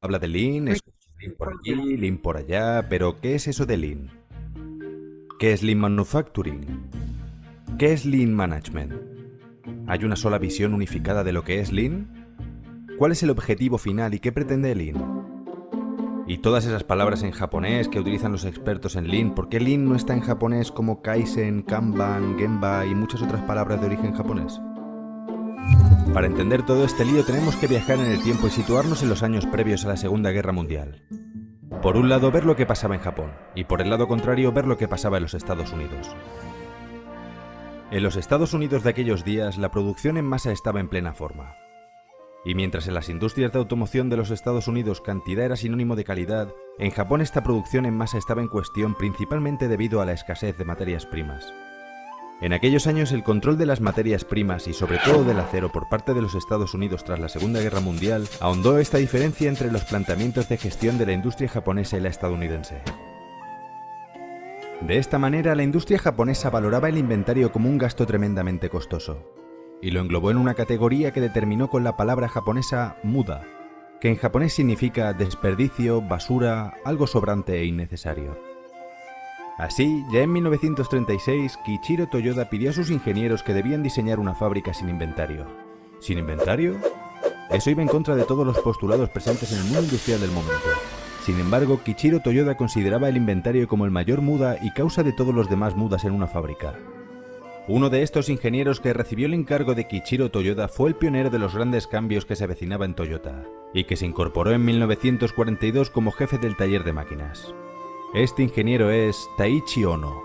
Habla de Lean, escucha Lean por aquí, Lean por allá, pero ¿qué es eso de Lean? ¿Qué es Lean Manufacturing? ¿Qué es Lean Management? ¿Hay una sola visión unificada de lo que es Lean? ¿Cuál es el objetivo final y qué pretende Lean? Y todas esas palabras en japonés que utilizan los expertos en Lean, ¿por qué Lean no está en japonés como Kaizen, Kanban, Gemba y muchas otras palabras de origen japonés? Para entender todo este lío tenemos que viajar en el tiempo y situarnos en los años previos a la Segunda Guerra Mundial. Por un lado, ver lo que pasaba en Japón, y por el lado contrario, ver lo que pasaba en los Estados Unidos. En los Estados Unidos de aquellos días, la producción en masa estaba en plena forma. Y mientras en las industrias de automoción de los Estados Unidos cantidad era sinónimo de calidad, en Japón esta producción en masa estaba en cuestión principalmente debido a la escasez de materias primas. En aquellos años el control de las materias primas y sobre todo del acero por parte de los Estados Unidos tras la Segunda Guerra Mundial ahondó esta diferencia entre los planteamientos de gestión de la industria japonesa y la estadounidense. De esta manera, la industria japonesa valoraba el inventario como un gasto tremendamente costoso, y lo englobó en una categoría que determinó con la palabra japonesa muda, que en japonés significa desperdicio, basura, algo sobrante e innecesario. Así, ya en 1936, Kiichiro Toyoda pidió a sus ingenieros que debían diseñar una fábrica sin inventario. ¿Sin inventario? Eso iba en contra de todos los postulados presentes en el mundo industrial del momento. Sin embargo, Kiichiro Toyoda consideraba el inventario como el mayor muda y causa de todos los demás mudas en una fábrica. Uno de estos ingenieros que recibió el encargo de Kiichiro Toyoda fue el pionero de los grandes cambios que se avecinaba en Toyota, y que se incorporó en 1942 como jefe del taller de máquinas. Este ingeniero es Taiichi Ohno.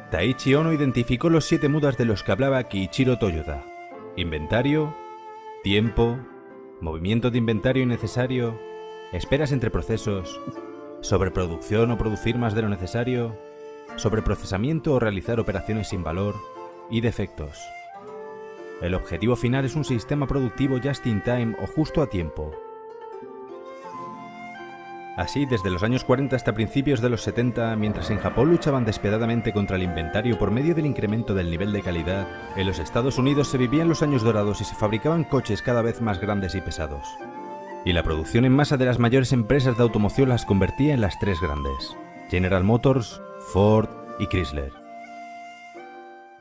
Taiichi Ohno identificó los 7 mudas de los que hablaba Kiichiro Toyoda: inventario, tiempo, movimiento de inventario innecesario, esperas entre procesos, sobreproducción o producir más de lo necesario, sobreprocesamiento o realizar operaciones sin valor, y defectos. El objetivo final es un sistema productivo just in time o justo a tiempo. Así, desde los años 40 hasta principios de los 70, mientras en Japón luchaban despiadadamente contra el inventario por medio del incremento del nivel de calidad, en los Estados Unidos se vivían los años dorados y se fabricaban coches cada vez más grandes y pesados. Y la producción en masa de las mayores empresas de automoción las convertía en las 3 grandes: General Motors, Ford y Chrysler.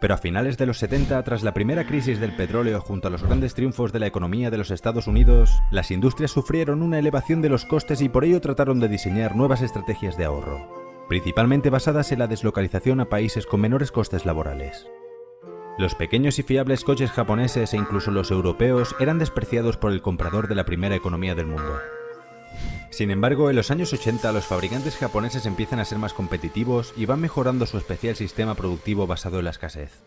Pero a finales de los 70, tras la primera crisis del petróleo junto a los grandes triunfos de la economía de los Estados Unidos, las industrias sufrieron una elevación de los costes y por ello trataron de diseñar nuevas estrategias de ahorro, principalmente basadas en la deslocalización a países con menores costes laborales. Los pequeños y fiables coches japoneses e incluso los europeos eran despreciados por el comprador de la primera economía del mundo. Sin embargo, en los años 80 los fabricantes japoneses empiezan a ser más competitivos y van mejorando su especial sistema productivo basado en la escasez.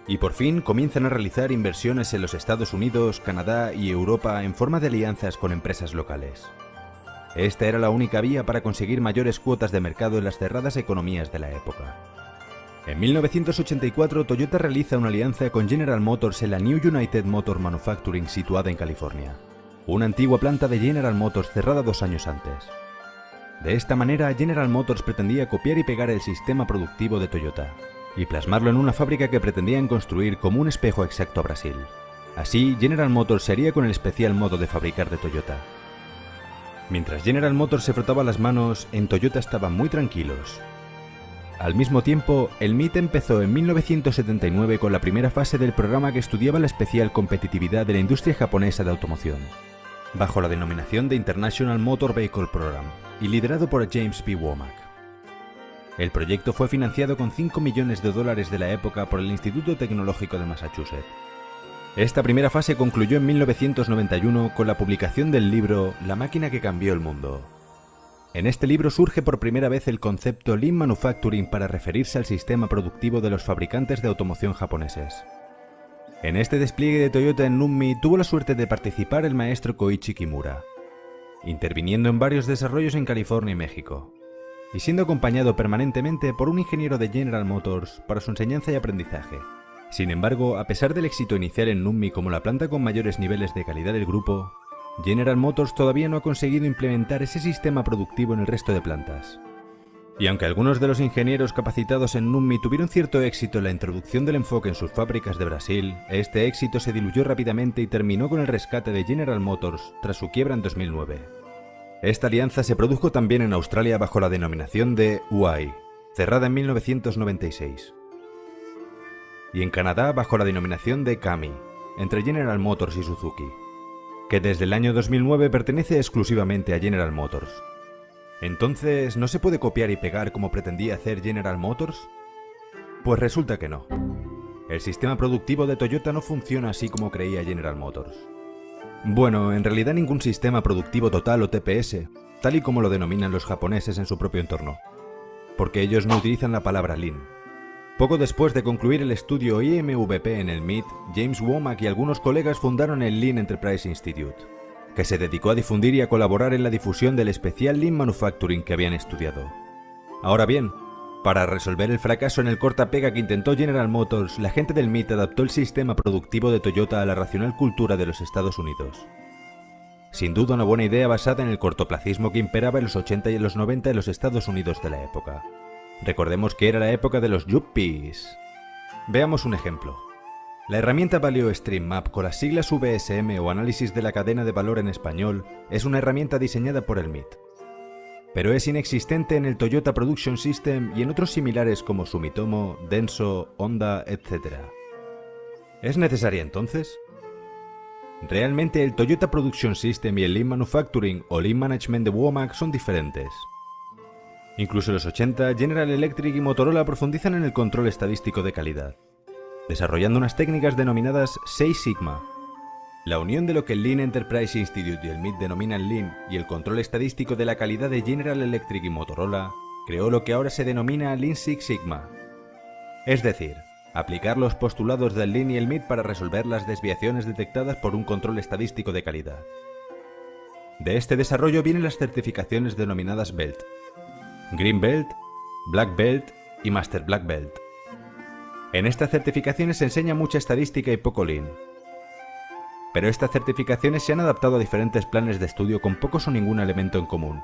Y por fin comienzan a realizar inversiones en los Estados Unidos, Canadá y Europa en forma de alianzas con empresas locales. Esta era la única vía para conseguir mayores cuotas de mercado en las cerradas economías de la época. En 1984, Toyota realiza una alianza con General Motors en la New United Motor Manufacturing situada en California, una antigua planta de General Motors cerrada 2 años antes. De esta manera, General Motors pretendía copiar y pegar el sistema productivo de Toyota, y plasmarlo en una fábrica que pretendían construir como un espejo exacto a Brasil. Así, General Motors se haría con el especial modo de fabricar de Toyota. Mientras General Motors se frotaba las manos, en Toyota estaban muy tranquilos. Al mismo tiempo, el MIT empezó en 1979 con la primera fase del programa que estudiaba la especial competitividad de la industria japonesa de automoción, bajo la denominación de International Motor Vehicle Program, y liderado por James P. Womack. El proyecto fue financiado con $5 millones de la época por el Instituto Tecnológico de Massachusetts. Esta primera fase concluyó en 1991 con la publicación del libro La máquina que cambió el mundo. En este libro surge por primera vez el concepto Lean Manufacturing para referirse al sistema productivo de los fabricantes de automoción japoneses. En este despliegue de Toyota en Nummi tuvo la suerte de participar el maestro Koichi Kimura, interviniendo en varios desarrollos en California y México, y siendo acompañado permanentemente por un ingeniero de General Motors para su enseñanza y aprendizaje. Sin embargo, a pesar del éxito inicial en Nummi como la planta con mayores niveles de calidad del grupo, General Motors todavía no ha conseguido implementar ese sistema productivo en el resto de plantas. Y aunque algunos de los ingenieros capacitados en NUMMI tuvieron cierto éxito en la introducción del enfoque en sus fábricas de Brasil, este éxito se diluyó rápidamente y terminó con el rescate de General Motors tras su quiebra en 2009. Esta alianza se produjo también en Australia bajo la denominación de UAI, cerrada en 1996. Y en Canadá bajo la denominación de CAMI, entre General Motors y Suzuki, que desde el año 2009 pertenece exclusivamente a General Motors. Entonces, ¿no se puede copiar y pegar como pretendía hacer General Motors? Pues resulta que no. El sistema productivo de Toyota no funciona así como creía General Motors. Bueno, en realidad ningún sistema productivo total o TPS, tal y como lo denominan los japoneses en su propio entorno, porque ellos no utilizan la palabra Lean. Poco después de concluir el estudio IMVP en el MIT, James Womack y algunos colegas fundaron el Lean Enterprise Institute, que se dedicó a difundir y a colaborar en la difusión del especial Lean Manufacturing que habían estudiado. Ahora bien, para resolver el fracaso en el corta-pega que intentó General Motors, la gente del MIT adaptó el sistema productivo de Toyota a la racional cultura de los Estados Unidos. Sin duda una buena idea basada en el cortoplacismo que imperaba en los 80 y en los 90 en los Estados Unidos de la época. Recordemos que era la época de los yuppies. Veamos un ejemplo. La herramienta Value Stream Map, con las siglas VSM o Análisis de la Cadena de Valor en español, es una herramienta diseñada por el MIT. Pero es inexistente en el Toyota Production System y en otros similares como Sumitomo, Denso, Honda, etc. ¿Es necesaria entonces? Realmente el Toyota Production System y el Lean Manufacturing o Lean Management de Womack son diferentes. Incluso en los 80, General Electric y Motorola profundizan en el control estadístico de calidad, desarrollando unas técnicas denominadas Six Sigma. La unión de lo que el Lean Enterprise Institute y el MIT denominan Lean y el control estadístico de la calidad de General Electric y Motorola creó lo que ahora se denomina Lean Six Sigma. Es decir, aplicar los postulados del Lean y el MIT para resolver las desviaciones detectadas por un control estadístico de calidad. De este desarrollo vienen las certificaciones denominadas BELT, Green Belt, Black Belt y Master Black Belt. En estas certificaciones se enseña mucha estadística y poco Lean. Pero estas certificaciones se han adaptado a diferentes planes de estudio con pocos o ningún elemento en común.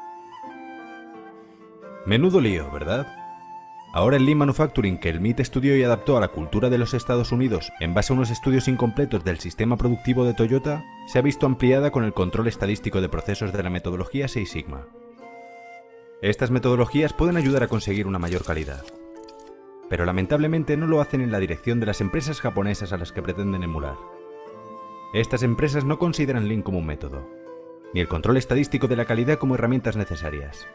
Menudo lío, ¿verdad? Ahora el Lean Manufacturing que el MIT estudió y adaptó a la cultura de los Estados Unidos en base a unos estudios incompletos del sistema productivo de Toyota, se ha visto ampliada con el control estadístico de procesos de la metodología Six Sigma. Estas metodologías pueden ayudar a conseguir una mayor calidad, pero lamentablemente no lo hacen en la dirección de las empresas japonesas a las que pretenden emular. Estas empresas no consideran Lean como un método, ni el control estadístico de la calidad como herramientas necesarias.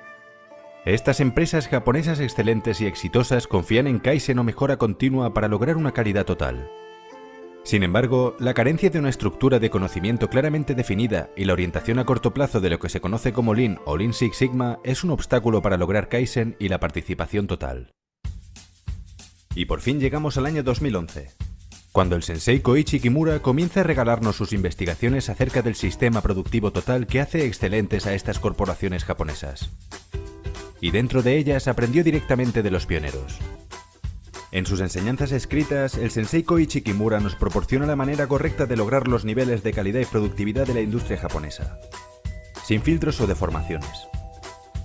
Estas empresas japonesas excelentes y exitosas confían en Kaizen o mejora continua para lograr una calidad total. Sin embargo, la carencia de una estructura de conocimiento claramente definida y la orientación a corto plazo de lo que se conoce como Lean o Lean Six Sigma es un obstáculo para lograr Kaizen y la participación total. Y por fin llegamos al año 2011, cuando el sensei Koichi Kimura comienza a regalarnos sus investigaciones acerca del sistema productivo total que hace excelentes a estas corporaciones japonesas. Y dentro de ellas aprendió directamente de los pioneros. En sus enseñanzas escritas, el sensei Koichi Kimura nos proporciona la manera correcta de lograr los niveles de calidad y productividad de la industria japonesa, sin filtros o deformaciones.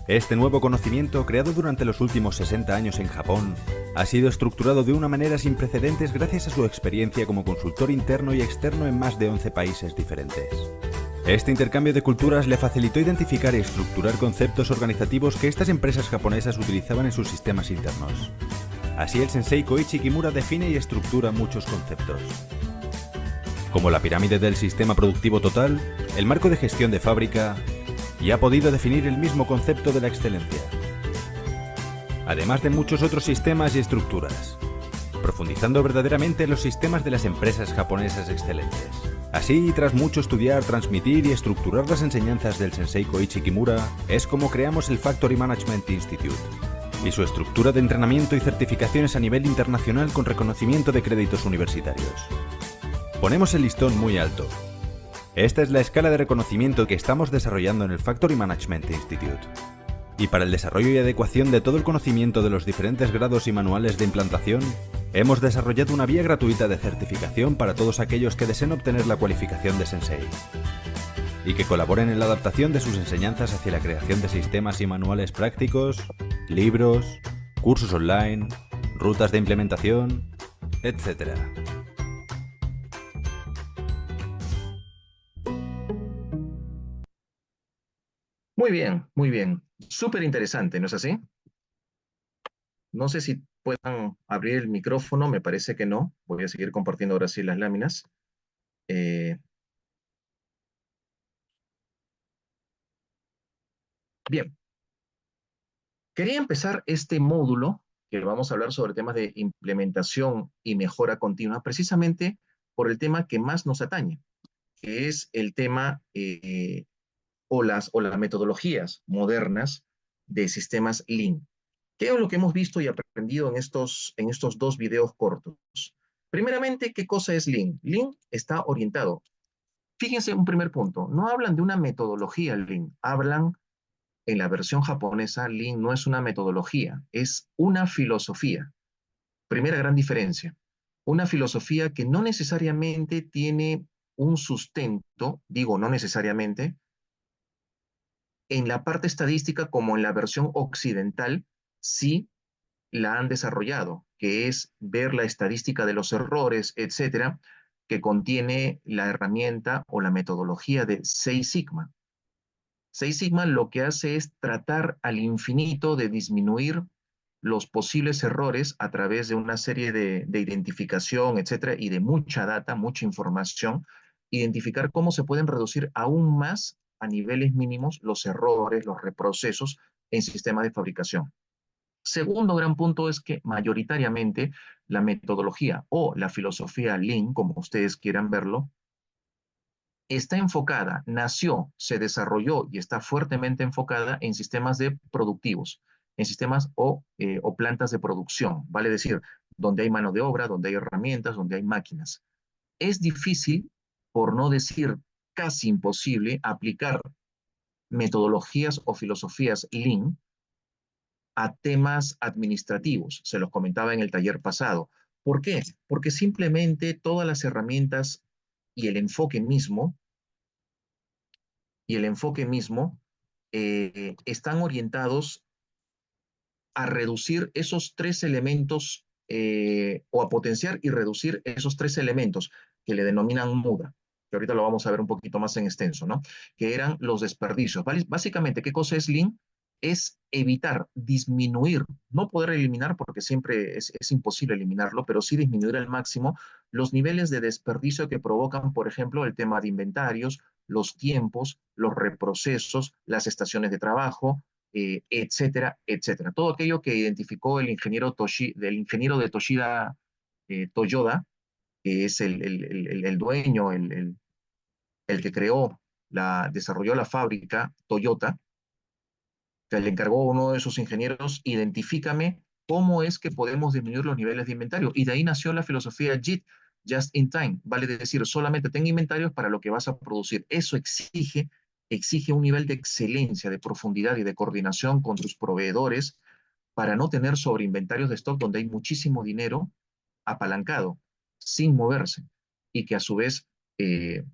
Este nuevo conocimiento, creado durante los últimos 60 años en Japón, ha sido estructurado de una manera sin precedentes gracias a su experiencia como consultor interno y externo en más de 11 países diferentes. Este intercambio de culturas le facilitó identificar y estructurar conceptos organizativos que estas empresas japonesas utilizaban en sus sistemas internos. Así el sensei Koichi Kimura define y estructura muchos conceptos, como la pirámide del sistema productivo total, el marco de gestión de fábrica, y ha podido definir el mismo concepto de la excelencia, además de muchos otros sistemas y estructuras, profundizando verdaderamente en los sistemas de las empresas japonesas excelentes. Así, tras mucho estudiar, transmitir y estructurar las enseñanzas del sensei Koichi Kimura, es como creamos el Factory Management Institute y su estructura de entrenamiento y certificaciones a nivel internacional con reconocimiento de créditos universitarios. Ponemos el listón muy alto. Esta es la escala de reconocimiento que estamos desarrollando en el Factory Management Institute. Y para el desarrollo y adecuación de todo el conocimiento de los diferentes grados y manuales de implantación, hemos desarrollado una vía gratuita de certificación para todos aquellos que deseen obtener la cualificación de Sensei y que colaboren en la adaptación de sus enseñanzas hacia la creación de sistemas y manuales prácticos, libros, cursos online, rutas de implementación, etc. Muy bien, muy bien. Súper interesante, ¿no es así? No sé si puedan abrir el micrófono, me parece que no. Voy a seguir compartiendo ahora sí las láminas. Eh, bien, quería empezar este módulo que vamos a hablar sobre temas de implementación y mejora continua, precisamente por el tema que más nos atañe, que es el tema o las metodologías modernas de sistemas Lean. ¿Qué es lo que hemos visto y aprendido en estos dos videos cortos? Primeramente, ¿qué cosa es Lean? Lean está orientado. Fíjense un primer punto, no hablan de una metodología Lean, hablan en la versión japonesa, Lean no es una metodología, es una filosofía. Primera gran diferencia. Una filosofía que no necesariamente tiene un sustento, digo no necesariamente, en la parte estadística como en la versión occidental, sí la han desarrollado, que es ver la estadística de los errores, etcétera, que contiene la herramienta o la metodología de Seis Sigma. Seis Sigma lo que hace es tratar al infinito de disminuir los posibles errores a través de una serie de identificación, etcétera, y de mucha data, mucha información, identificar cómo se pueden reducir aún más a niveles mínimos los errores, los reprocesos en sistemas de fabricación. Segundo gran punto es que mayoritariamente la metodología o la filosofía Lean, como ustedes quieran verlo, está enfocada, nació, se desarrolló y está fuertemente enfocada en sistemas de productivos, en sistemas o plantas de producción, vale decir, donde hay mano de obra, donde hay herramientas, donde hay máquinas. Es difícil, por no decir casi imposible, aplicar metodologías o filosofías Lean a temas administrativos. Se los comentaba en el taller pasado. ¿Por qué? Porque simplemente todas las herramientas y el enfoque mismo y el enfoque mismo están orientados a reducir esos tres elementos o a potenciar y reducir esos tres elementos que le denominan muda, que ahorita lo vamos a ver un poquito más en extenso, ¿no? Que eran los desperdicios. ¿Vale? Básicamente, ¿qué cosa es Lean? Es evitar, disminuir, no poder eliminar porque siempre es imposible eliminarlo, pero sí disminuir al máximo los niveles de desperdicio que provocan, por ejemplo, el tema de inventarios, los tiempos, los reprocesos, las estaciones de trabajo, etcétera, etcétera. Todo aquello que identificó del ingeniero de Toshida Toyoda, que es el dueño, el que creó, desarrolló la fábrica Toyota, que le encargó a uno de sus ingenieros, identifícame cómo es que podemos disminuir los niveles de inventario. Y de ahí nació la filosofía JIT, Just in Time, vale decir, solamente ten inventarios para lo que vas a producir. Eso exige un nivel de excelencia, de profundidad y de coordinación con tus proveedores para no tener sobreinventarios de stock donde hay muchísimo dinero apalancado, sin moverse, y que a su vez eh,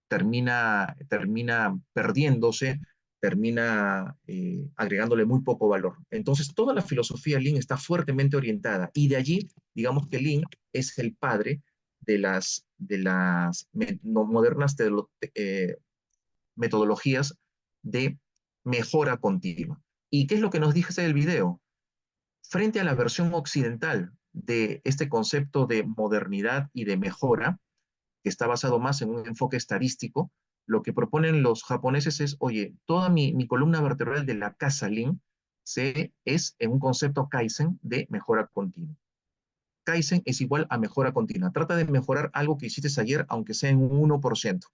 termina perdiéndose, termina agregándole muy poco valor. Entonces, toda la filosofía Lean está fuertemente orientada y de allí, digamos que Lean es el padre de las no modernas metodologías de mejora continua. ¿Y qué es lo que nos dice el video? Frente a la versión occidental de este concepto de modernidad y de mejora, que está basado más en un enfoque estadístico, lo que proponen los japoneses es, oye, toda mi columna vertebral de la casa Lean es en un concepto Kaizen de mejora continua. Kaizen es igual a mejora continua. Trata de mejorar algo que hiciste ayer, aunque sea en un 1%.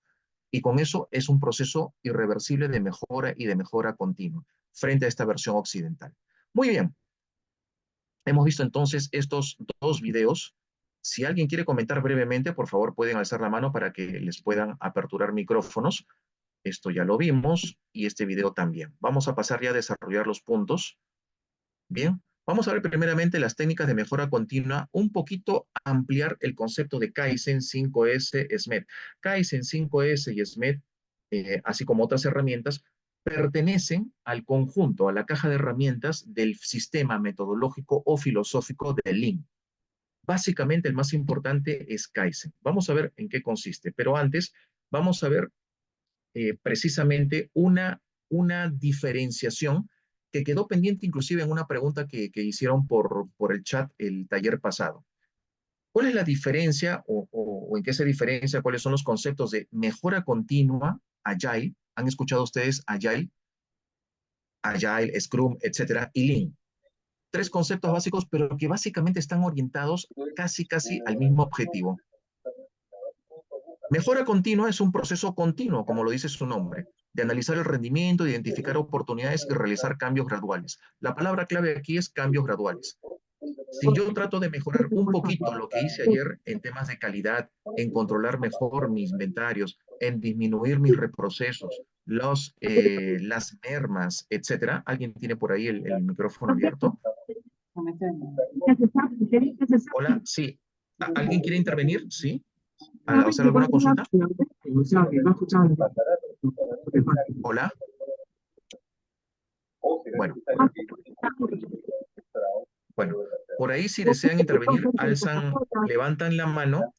Y con eso es un proceso irreversible de mejora y de mejora continua frente a esta versión occidental. Muy bien, hemos visto entonces estos dos videos. Si alguien quiere comentar brevemente, por favor pueden alzar la mano para que les puedan aperturar micrófonos. Esto ya lo vimos y este video también. Vamos a pasar ya a desarrollar los puntos. Bien, vamos a ver primeramente las técnicas de mejora continua, un poquito ampliar el concepto de Kaizen 5S SMED. Kaizen 5S y SMED, así como otras herramientas, pertenecen al conjunto, a la caja de herramientas del sistema metodológico o filosófico de Lean. Básicamente el más importante es Kaizen. Vamos a ver en qué consiste, pero antes vamos a ver precisamente una diferenciación que quedó pendiente inclusive en una pregunta que hicieron por el chat el taller pasado. ¿Cuál es la diferencia o en qué se diferencia? ¿Cuáles son los conceptos de mejora continua, Agile? ¿Han escuchado ustedes Agile? Agile, Scrum, etcétera, y Lean. Tres conceptos básicos, pero que básicamente están orientados casi al mismo objetivo. Mejora continua es un proceso continuo, como lo dice su nombre, de analizar el rendimiento, de identificar oportunidades y realizar cambios graduales. La palabra clave aquí es cambios graduales. Si yo trato de mejorar un poquito lo que hice ayer en temas de calidad, en controlar mejor mis inventarios, en disminuir mis reprocesos, las mermas, etcétera. ¿Alguien tiene por ahí el micrófono abierto? Hola, sí. ¿Alguien quiere intervenir? ¿Sí? ¿A hacer alguna consulta? Hola. Bueno, bueno, por ahí si desean intervenir, levantan la mano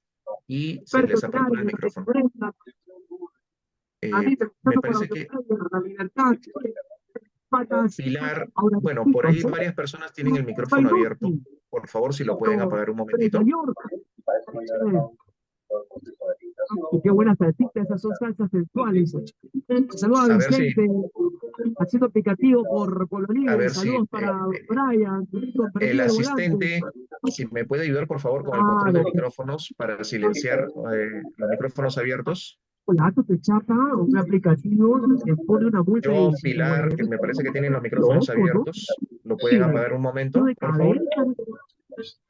y se les apertura el micrófono. Me parece que Pilar, bueno, por ahí varias personas tienen el micrófono abierto. Por favor, si lo pueden apagar un momentito. Qué buenas salsitas, esas son salsas sensuales. Saludos a A ver si, Vicente, haciendo aplicativo por a Bolivia. ver si Saludos para Brian, el comprendí el volante. asistente, si me puede ayudar, por favor, con el control de Claro, micrófonos para silenciar los micrófonos abiertos. Polaco te chapa un aplicativo que pone una multa de Yo, 19 Pilar, que me parece que tienen los micrófonos Loco, ¿no? abiertos, ¿lo pueden Sí, apagar un tú momento, de por favor? cabeza.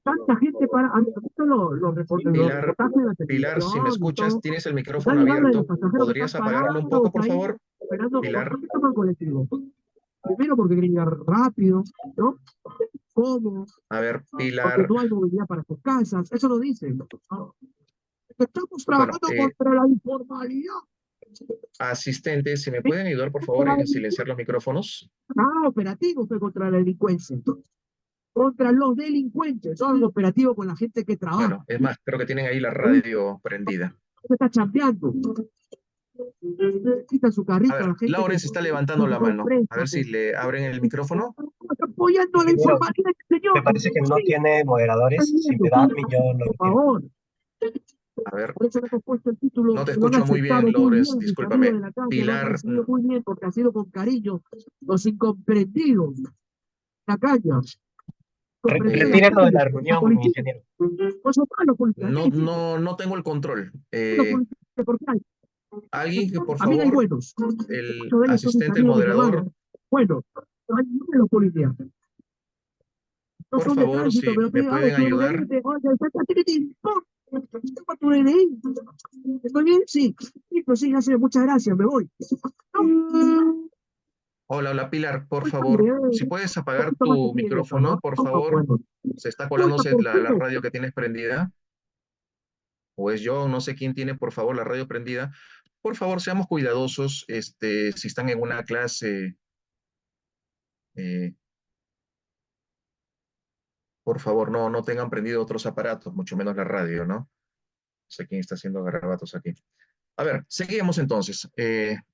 Tanta gente para. Han visto los Pilar, reportajes de la Pilar, si me televisión y escuchas, todo. tienes el micrófono Dale, dale, los abierto. pasajeros que están ¿Podrías apagarlo un poco, parados por ahí, favor? esperando. ¿Por Pilar, qué toman colectivo? Primero porque quieren llegar rápido, ¿no? ¿Cómo? a ver, Porque Pilar. no hay movilidad para sus casas. Eso lo dicen, ¿no? Estamos Bueno, trabajando contra la informalidad. asistente, si me ¿Sí? pueden ayudar, por favor, en silenciar los micrófonos. Ah, operativo fue contra la delincuencia. Contra los delincuentes. Son operativos con la gente que trabaja. Bueno, es más, creo que tienen ahí la radio prendida. Se está chambeando. Quita su A carrito a ver, la gente que Lauren se está levantando la no mano. A presta. ver si le abren el micrófono. Apoyando la Ingeniero, informalidad, señor. me parece que no Sí, tiene moderadores. Si me da admin, yo lo por retiro. favor. A ver, Por eso le hemos puesto el título, no te lo han escucho muy aceptado bien, muy Lawrence, bien, mis amigos discúlpame. de la casa lo han Pilar, recibido muy bien porque ha sido con cariño. Los incomprendidos, la caña, comprender la Retire lo de calle, la la reunión, policía. ingeniero. Pues son malos policías, ¿qué decir? no tengo el control. Los policías, ¿por qué hay? Alguien que, por También hay favor, buenos. el Muchos de ellos son mis asistente, el amigos, mis moderador, hermanos. Bueno, hay buenos policías. No por son de favor, tránsito, si pero me te ay, pueden tu ayudar. DNI, oye, tengo tu DNI. ¿Estoy bien? Sí. Sí, pues sí, ya sé, muchas gracias, me voy. Hola, hola, Pilar, por Pues, favor, hombre, si puedes un apagar poquito más tu sencillo, ¿no? micrófono, por favor. Bueno, Se está cuenta colándose por la qué. radio que tienes prendida. O es yo, no sé quién tiene, por favor, la radio prendida. Por favor, seamos cuidadosos, si están en una clase, eh, por favor, no tengan prendido otros aparatos, mucho menos la radio, ¿no? No sé quién está haciendo garabatos aquí. A ver, seguimos entonces.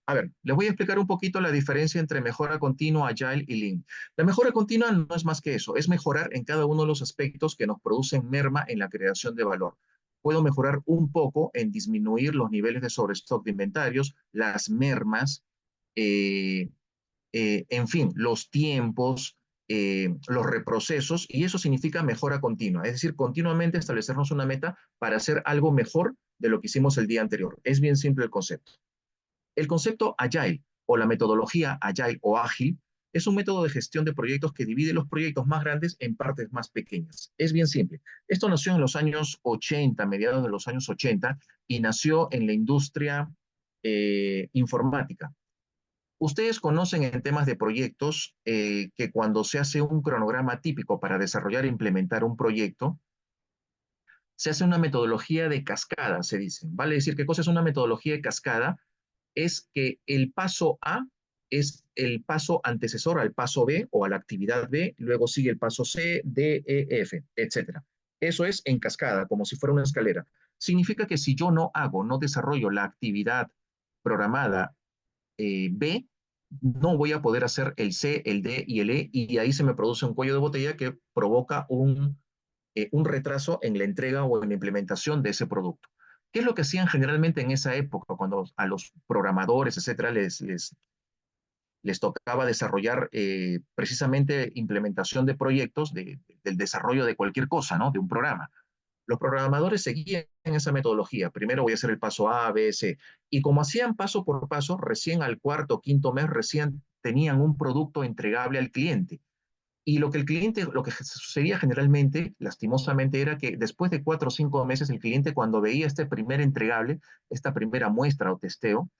A ver, les voy a explicar un poquito la diferencia entre mejora continua, Agile y Lean. La mejora continua no es más que eso, es mejorar en cada uno de los aspectos que nos producen merma en la creación de valor. Puedo mejorar un poco en disminuir los niveles de sobrestock de inventarios, las mermas, eh, en fin, los tiempos, los reprocesos, y eso significa mejora continua, es decir, continuamente establecernos una meta para hacer algo mejor de lo que hicimos el día anterior. Es bien simple el concepto. El concepto Agile o la metodología Agile o ágil es un método de gestión de proyectos que divide los proyectos más grandes en partes más pequeñas. Es bien simple. Esto nació en los años 80, mediados de los años 80, y nació en la industria informática. Ustedes conocen en temas de proyectos que cuando se hace un cronograma típico para desarrollar e implementar un proyecto, se hace una metodología de cascada, se dice. Vale decir, ¿qué cosa es una metodología de cascada? es que el paso A es el paso antecesor al paso B o a la actividad B, luego sigue el paso C, D, E, F, etcétera. Eso es en cascada, como si fuera una escalera. Significa que si yo no desarrollo la actividad programada B, no voy a poder hacer el C, el D y el E, y ahí se me produce un cuello de botella que provoca un retraso en la entrega o en la implementación de ese producto. ¿Qué es lo que hacían generalmente en esa época, cuando a los programadores, etcétera, les tocaba desarrollar precisamente implementación de proyectos, del desarrollo de cualquier cosa, ¿no? De un programa? Los programadores seguían esa metodología. Primero voy a hacer el paso A, B, C. Y como hacían paso por paso, recién al cuarto o quinto mes, recién tenían un producto entregable al cliente. Y lo que sucedía generalmente, lastimosamente, era que después de 4 o 5 meses, el cliente, cuando veía este primer entregable, esta primera muestra o testeo,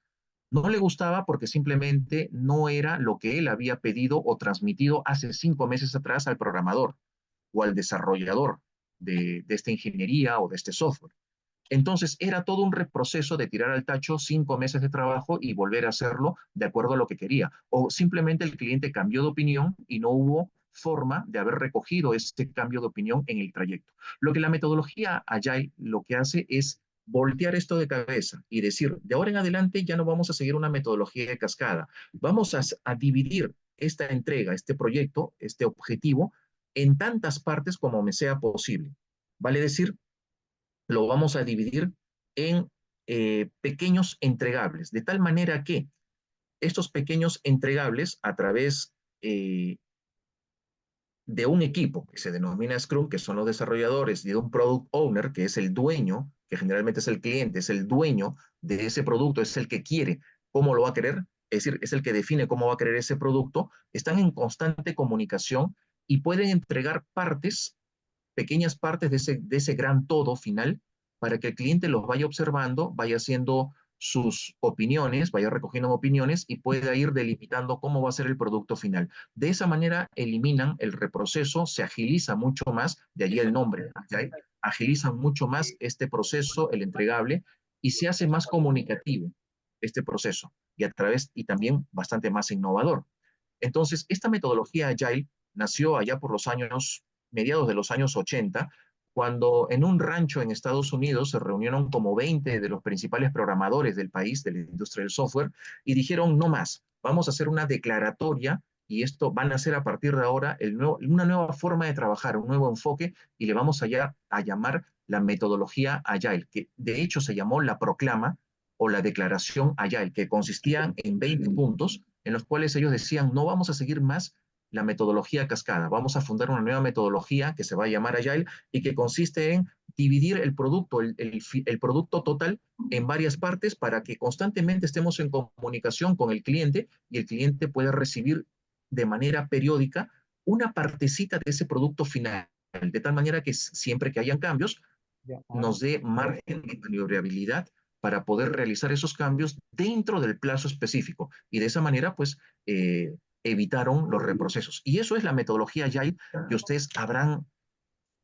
no le gustaba porque simplemente no era lo que él había pedido o transmitido hace 5 meses atrás al programador o al desarrollador de esta ingeniería o de este software. Entonces era todo un reproceso de tirar al tacho 5 meses de trabajo y volver a hacerlo de acuerdo a lo que quería. O simplemente el cliente cambió de opinión y no hubo forma de haber recogido este cambio de opinión en el trayecto. Lo que la metodología Agile lo que hace es voltear esto de cabeza y decir, de ahora en adelante ya no vamos a seguir una metodología de cascada, vamos a dividir esta entrega, este proyecto, este objetivo, en tantas partes como me sea posible. Vale decir, lo vamos a dividir en pequeños entregables, de tal manera que estos pequeños entregables, a través de un equipo que se denomina Scrum, que son los desarrolladores, y de un Product Owner, que es el dueño, que generalmente es el cliente, es el dueño de ese producto, es el que quiere cómo lo va a querer, es decir, es el que define cómo va a querer ese producto, están en constante comunicación y pueden entregar partes, pequeñas partes de ese gran todo final, para que el cliente los vaya observando, vaya haciendo sus opiniones, vaya recogiendo opiniones y pueda ir delimitando cómo va a ser el producto final. De esa manera eliminan el reproceso, se agiliza mucho más, de allí el nombre, ¿okay? Agilizan mucho más este proceso, el entregable, y se hace más comunicativo este proceso y también bastante más innovador. Entonces, esta metodología Agile nació allá por los años, mediados de los años 80, cuando en un rancho en Estados Unidos se reunieron como 20 de los principales programadores del país, de la industria del software, y dijeron, no más, vamos a hacer una declaratoria y esto van a hacer a partir de ahora una nueva forma de trabajar, un nuevo enfoque, y le vamos a llamar la metodología Agile, que de hecho se llamó la proclama o la declaración Agile, que consistía en 20 puntos en los cuales ellos decían, no vamos a seguir más la metodología cascada, vamos a fundar una nueva metodología que se va a llamar Agile y que consiste en dividir el producto, el producto total en varias partes para que constantemente estemos en comunicación con el cliente y el cliente pueda recibir de manera periódica una partecita de ese producto final, de tal manera que siempre que hayan cambios, nos dé margen de maniobrabilidad para poder realizar esos cambios dentro del plazo específico. Y de esa manera, pues, evitaron los reprocesos. Y eso es la metodología Agile que ustedes habrán,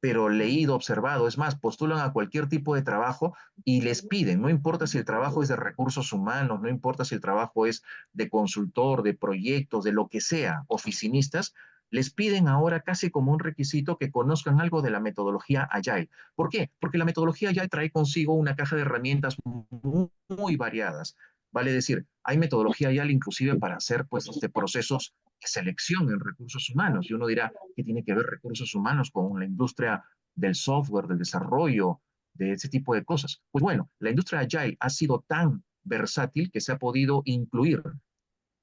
pero leído, observado. Es más, postulan a cualquier tipo de trabajo y les piden, no importa si el trabajo es de recursos humanos, no importa si el trabajo es de consultor, de proyectos, de lo que sea, oficinistas, les piden ahora casi como un requisito que conozcan algo de la metodología Agile. ¿Por qué? Porque la metodología Agile trae consigo una caja de herramientas muy, muy variadas. Vale decir, hay metodología Agile inclusive para hacer pues, procesos de selección en recursos humanos. Y uno dirá, ¿qué tiene que ver recursos humanos con la industria del software, del desarrollo, de ese tipo de cosas? Pues bueno, la industria Agile ha sido tan versátil que se ha podido incluir,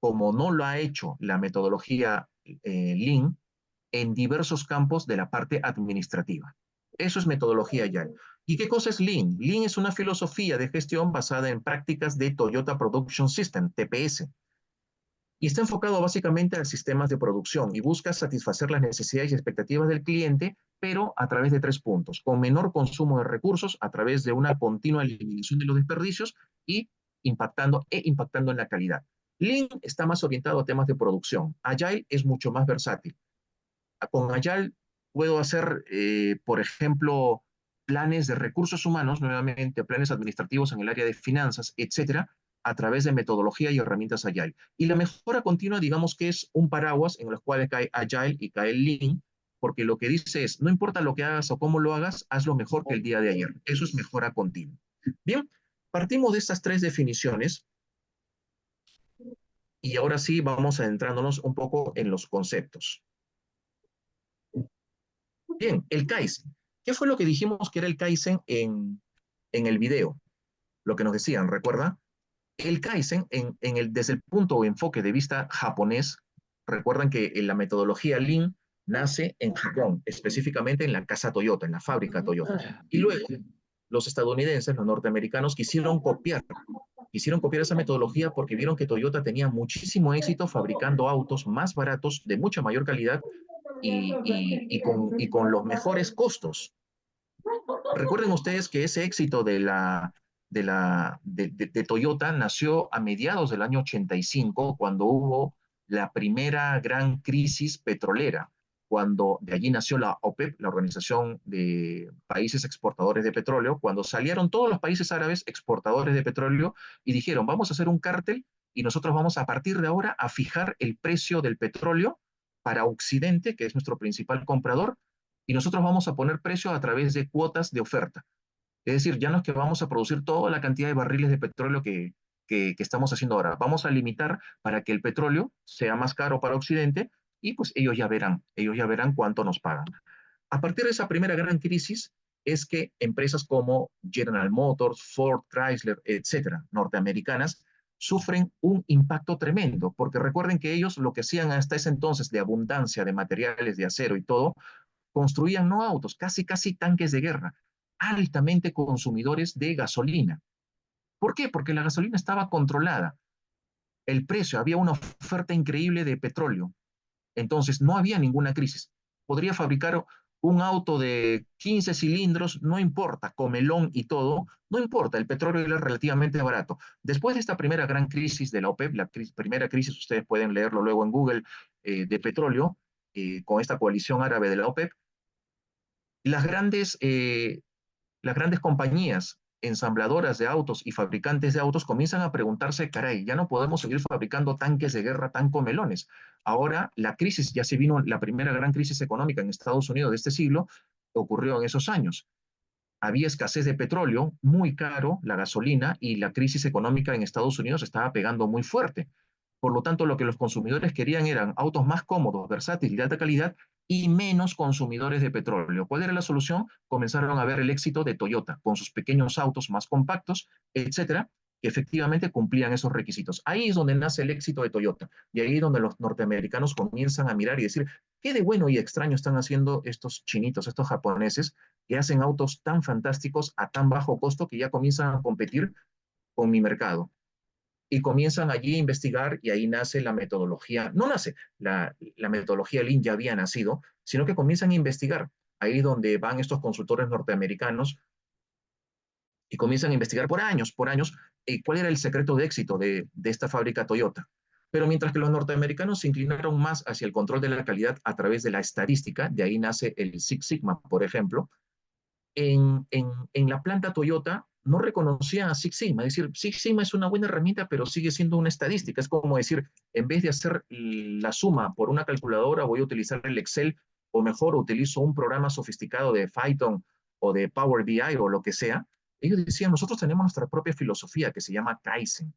como no lo ha hecho la metodología Lean, en diversos campos de la parte administrativa. Eso es metodología Agile. ¿Y qué cosa es Lean? Lean es una filosofía de gestión basada en prácticas de Toyota Production System, TPS, y está enfocado básicamente a sistemas de producción y busca satisfacer las necesidades y expectativas del cliente, pero a través de 3 puntos: con menor consumo de recursos, a través de una continua eliminación de los desperdicios y impactando en la calidad. Lean está más orientado a temas de producción. Agile es mucho más versátil. Con Agile puedo hacer, por ejemplo, planes de recursos humanos, nuevamente planes administrativos en el área de finanzas, etcétera, a través de metodología y herramientas Agile. Y la mejora continua, digamos que es un paraguas en los cuales cae Agile y cae el Lean, porque lo que dice es, no importa lo que hagas o cómo lo hagas, hazlo mejor que el día de ayer. Eso es mejora continua. Bien, partimos de estas tres definiciones y ahora sí vamos adentrándonos un poco en los conceptos. Bien, el Kaizen. ¿Qué fue lo que dijimos que era el Kaizen en el video? Lo que nos decían, ¿recuerda? El Kaizen, desde el punto o enfoque de vista japonés, recuerdan que la metodología Lean nace en Japón, específicamente en la casa Toyota, en la fábrica Toyota. Y luego los estadounidenses, los norteamericanos, quisieron copiar esa metodología porque vieron que Toyota tenía muchísimo éxito fabricando autos más baratos, de mucha mayor calidad y con los mejores costos. Recuerden ustedes que ese éxito de Toyota nació a mediados del año 85, cuando hubo la primera gran crisis petrolera, cuando de allí nació la OPEP, la Organización de Países Exportadores de Petróleo, cuando salieron todos los países árabes exportadores de petróleo y dijeron, vamos a hacer un cártel y nosotros vamos a partir de ahora a fijar el precio del petróleo para Occidente, que es nuestro principal comprador, y nosotros vamos a poner precio a través de cuotas de oferta. Es decir, ya no es que vamos a producir toda la cantidad de barriles de petróleo que estamos haciendo ahora. Vamos a limitar para que el petróleo sea más caro para Occidente y pues ellos ya verán cuánto nos pagan. A partir de esa primera gran crisis es que empresas como General Motors, Ford, Chrysler, etcétera, norteamericanas, sufren un impacto tremendo, porque recuerden que ellos lo que hacían hasta ese entonces de abundancia de materiales de acero y todo, construían no autos, casi tanques de guerra, altamente consumidores de gasolina. ¿Por qué? Porque la gasolina estaba controlada. El precio, había una oferta increíble de petróleo. Entonces no había ninguna crisis. Podría fabricar un auto de 15 cilindros, no importa, comelón y todo, no importa, el petróleo era relativamente barato. Después de esta primera gran crisis de la OPEP, primera crisis, ustedes pueden leerlo luego en Google, de petróleo, con esta coalición árabe de la OPEP, las las grandes compañías ensambladoras de autos y fabricantes de autos comienzan a preguntarse, caray, ya no podemos seguir fabricando tanques de guerra tan comelones. Ahora la crisis, ya se vino la primera gran crisis económica en Estados Unidos de este siglo, ocurrió en esos años. Había escasez de petróleo, muy caro la gasolina y la crisis económica en Estados Unidos estaba pegando muy fuerte. Por lo tanto, lo que los consumidores querían eran autos más cómodos, versátiles y de alta calidad y menos consumidores de petróleo. ¿Cuál era la solución? Comenzaron a ver el éxito de Toyota con sus pequeños autos más compactos, etcétera, que efectivamente cumplían esos requisitos. Ahí es donde nace el éxito de Toyota. Y ahí es donde los norteamericanos comienzan a mirar y decir, qué de bueno y extraño están haciendo estos chinitos, estos japoneses, que hacen autos tan fantásticos a tan bajo costo que ya comienzan a competir con mi mercado. Y comienzan allí a investigar y ahí nace la metodología, no nace, la metodología Lean ya había nacido, sino que comienzan a investigar. Ahí donde van estos consultores norteamericanos y comienzan a investigar por años, cuál era el secreto de éxito de esta fábrica Toyota. Pero mientras que los norteamericanos se inclinaron más hacia el control de la calidad a través de la estadística, de ahí nace el Six Sigma, por ejemplo, en la planta Toyota no reconocía a Six Sigma. Es decir, Six Sigma es una buena herramienta, pero sigue siendo una estadística. Es como decir, en vez de hacer la suma por una calculadora, voy a utilizar el Excel, o mejor, utilizo un programa sofisticado de Python o de Power BI o lo que sea. Ellos decían, nosotros tenemos nuestra propia filosofía que se llama Kaizen.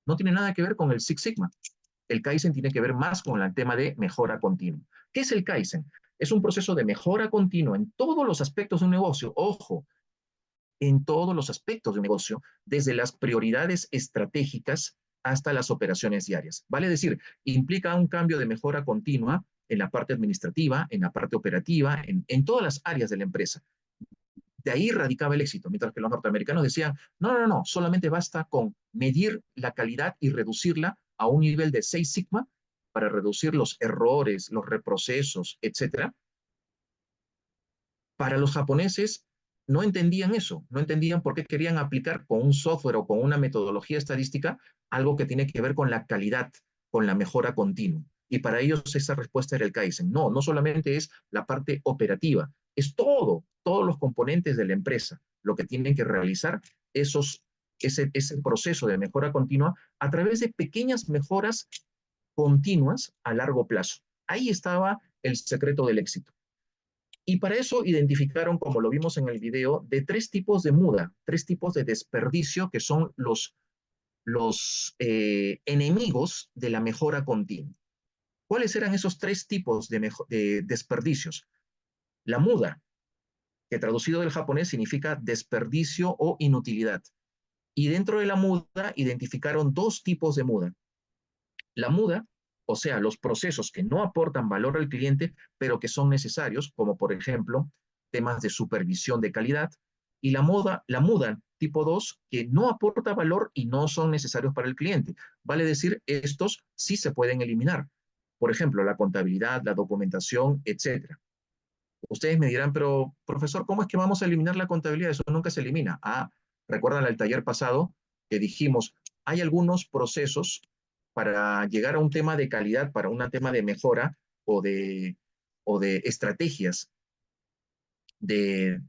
No tiene nada que ver con el Six Sigma. El Kaizen tiene que ver más con el tema de mejora continua. ¿Qué es el Kaizen? Es un proceso de mejora continua en todos los aspectos de un negocio. Ojo, en todos los aspectos de un negocio, desde las prioridades estratégicas hasta las operaciones diarias. Vale decir, implica un cambio de mejora continua en la parte administrativa, en la parte operativa, en todas las áreas de la empresa. De ahí radicaba el éxito, mientras que los norteamericanos decían, no, solamente basta con medir la calidad y reducirla a un nivel de 6 sigma para reducir los errores, los reprocesos, etcétera. Para los japoneses no entendían eso, no entendían por qué querían aplicar con un software o con una metodología estadística algo que tiene que ver con la calidad, con la mejora continua. Y para ellos esa respuesta era el Kaizen. No solamente es la parte operativa, es todos los componentes de la empresa lo que tienen que realizar ese proceso de mejora continua a través de pequeñas mejoras continuas a largo plazo. Ahí estaba el secreto del éxito. Y para eso identificaron, como lo vimos en el video, de tres tipos de muda, tres tipos de desperdicio que son los enemigos de la mejora continua. ¿Cuáles eran esos tres tipos de desperdicios? La muda, que traducido del japonés significa desperdicio o inutilidad. Y dentro de la muda identificaron dos tipos de muda. La muda, o sea, los procesos que no aportan valor al cliente, pero que son necesarios, como por ejemplo temas de supervisión de calidad, y la muda tipo 2, que no aporta valor y no son necesarios para el cliente. Vale decir, estos sí se pueden eliminar. Por ejemplo, la contabilidad, la documentación, etcétera. Ustedes me dirán, pero profesor, ¿cómo es que vamos a eliminar la contabilidad? Eso nunca se elimina. ¿Recuerdan el taller pasado que dijimos, hay algunos procesos para llegar a un tema de calidad, para un tema de mejora o de, o de estrategias de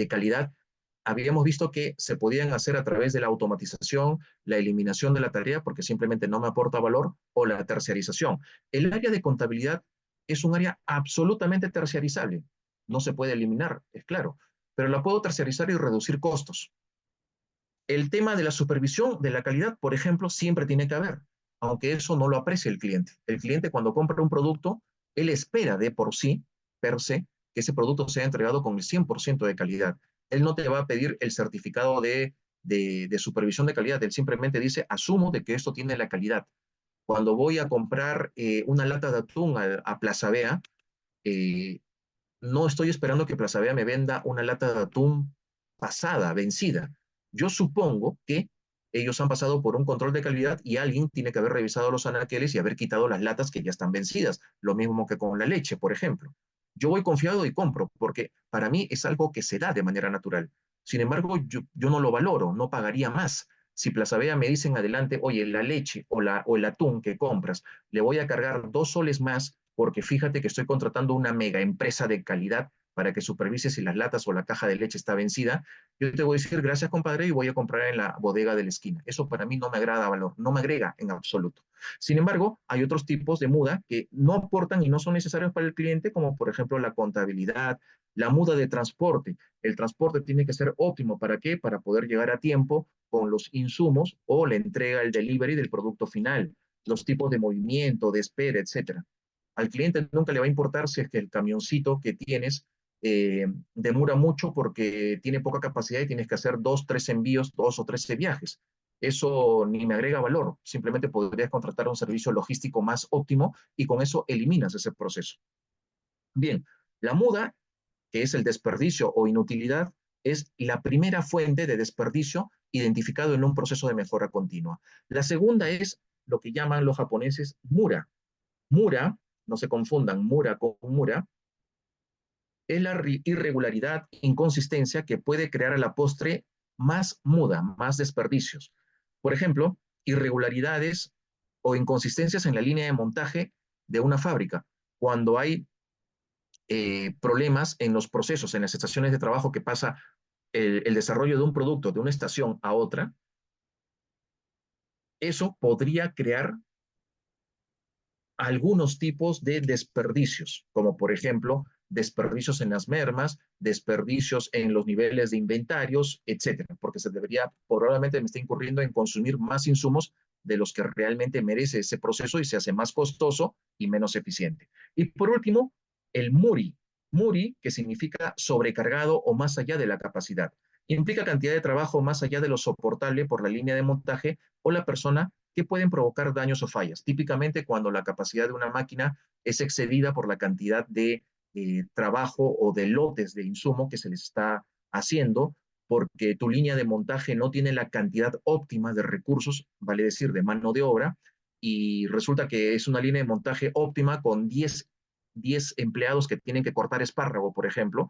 calidad? Habíamos visto que se podían hacer a través de la automatización, la eliminación de la tarea porque simplemente no me aporta valor, o la terciarización. El área de contabilidad es un área absolutamente terciarizable. No se puede eliminar, es claro, pero la puedo terciarizar y reducir costos. El tema de la supervisión de la calidad, por ejemplo, siempre tiene que haber, aunque eso no lo aprecie el cliente. El cliente cuando compra un producto, él espera de por sí, per se, que ese producto sea entregado con el 100% de calidad. Él no te va a pedir el certificado de supervisión de calidad, él simplemente dice, asumo de que esto tiene la calidad. Cuando voy a comprar una lata de atún a Plaza Vea, eh, no estoy esperando que Plaza Vea me venda una lata de atún pasada, vencida. Yo supongo que ellos han pasado por un control de calidad y alguien tiene que haber revisado los anaqueles y haber quitado las latas que ya están vencidas. Lo mismo que con la leche, por ejemplo. Yo voy confiado y compro, porque para mí es algo que se da de manera natural. Sin embargo, yo no lo valoro, no pagaría más. Si Plaza Vea me dicen adelante, oye, la leche o el atún que compras, le voy a cargar 2 soles más porque fíjate que estoy contratando una mega empresa de calidad para que supervise si las latas o la caja de leche está vencida, yo te voy a decir gracias compadre y voy a comprar en la bodega de la esquina. Eso para mí no me agrada valor, no me agrega en absoluto. Sin embargo, hay otros tipos de muda que no aportan y no son necesarios para el cliente, como por ejemplo la contabilidad, la muda de transporte. El transporte tiene que ser óptimo. ¿Para qué? Para poder llegar a tiempo con los insumos o la entrega, el delivery del producto final, los tipos de movimiento, de espera, etcétera. Al cliente nunca le va a importar si es que el camioncito que tienes demora mucho porque tiene poca capacidad y tienes que hacer 2, 3 envíos, 2 o 13 viajes. Eso ni me agrega valor. Simplemente podrías contratar un servicio logístico más óptimo y con eso eliminas ese proceso. Bien, la muda, que es el desperdicio o inutilidad, es la primera fuente de desperdicio identificado en un proceso de mejora continua. La segunda es lo que llaman los japoneses mura. Mura, no se confundan mura con mura, es la irregularidad, inconsistencia que puede crear a la postre más muda, más desperdicios. Por ejemplo, irregularidades o inconsistencias en la línea de montaje de una fábrica. Cuando hay problemas en los procesos, en las estaciones de trabajo que pasa el desarrollo de un producto de una estación a otra, eso podría crear algunos tipos de desperdicios, como por ejemplo desperdicios en las mermas, desperdicios en los niveles de inventarios, etcétera, porque probablemente me está incurriendo en consumir más insumos de los que realmente merece ese proceso y se hace más costoso y menos eficiente. Y por último, el MURI. MURI, que significa sobrecargado o más allá de la capacidad. Implica cantidad de trabajo más allá de lo soportable por la línea de montaje o la persona que pueden provocar daños o fallas. Típicamente cuando la capacidad de una máquina es excedida por la cantidad de trabajo o de lotes de insumo que se les está haciendo, porque tu línea de montaje no tiene la cantidad óptima de recursos, vale decir, de mano de obra, y resulta que es una línea de montaje óptima con 10 empleados que tienen que cortar espárrago, por ejemplo,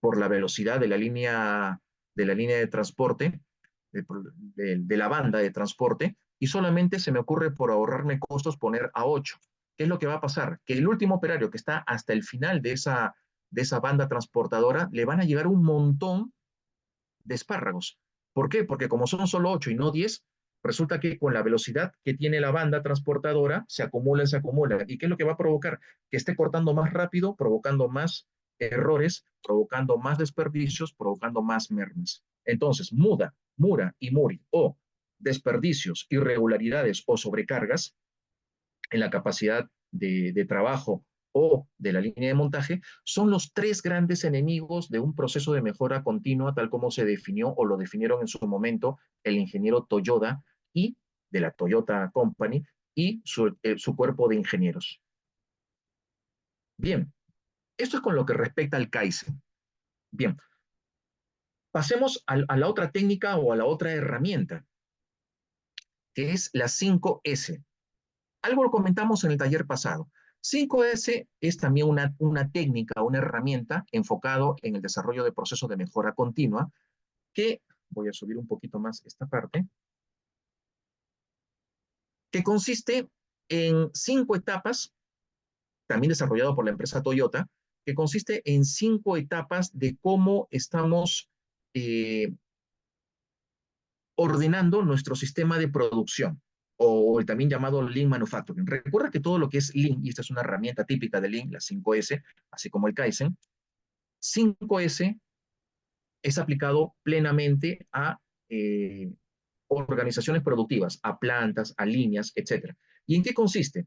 por la velocidad de la línea de transporte, de la banda de transporte, y solamente se me ocurre por ahorrarme costos poner a 8. ¿Qué es lo que va a pasar? Que el último operario que está hasta el final de esa banda transportadora le van a llegar un montón de espárragos. ¿Por qué? Porque como son solo 8 y no 10, resulta que con la velocidad que tiene la banda transportadora, se acumula. ¿Y qué es lo que va a provocar? Que esté cortando más rápido, provocando más errores, provocando más desperdicios, provocando más mermas. Entonces, mura y muri, o desperdicios, irregularidades o sobrecargas en la capacidad de trabajo o de la línea de montaje, son los tres grandes enemigos de un proceso de mejora continua, tal como se definió o lo definieron en su momento el ingeniero Toyoda y de la Toyota Company y su cuerpo de ingenieros. Bien, esto es con lo que respecta al Kaizen. Bien, pasemos a la otra técnica o a la otra herramienta, que es la 5S. Algo lo comentamos en el taller pasado. 5S es también una técnica, una herramienta enfocado en el desarrollo de procesos de mejora continua, que, voy a subir un poquito más esta parte, que consiste en 5 etapas, también desarrollado por la empresa Toyota, que consiste en 5 etapas de cómo estamos ordenando nuestro sistema de producción, o el también llamado Lean Manufacturing. Recuerda que todo lo que es Lean, y esta es una herramienta típica de Lean, la 5S, así como el Kaizen, 5S es aplicado plenamente a organizaciones productivas, a plantas, a líneas, etc. ¿Y en qué consiste?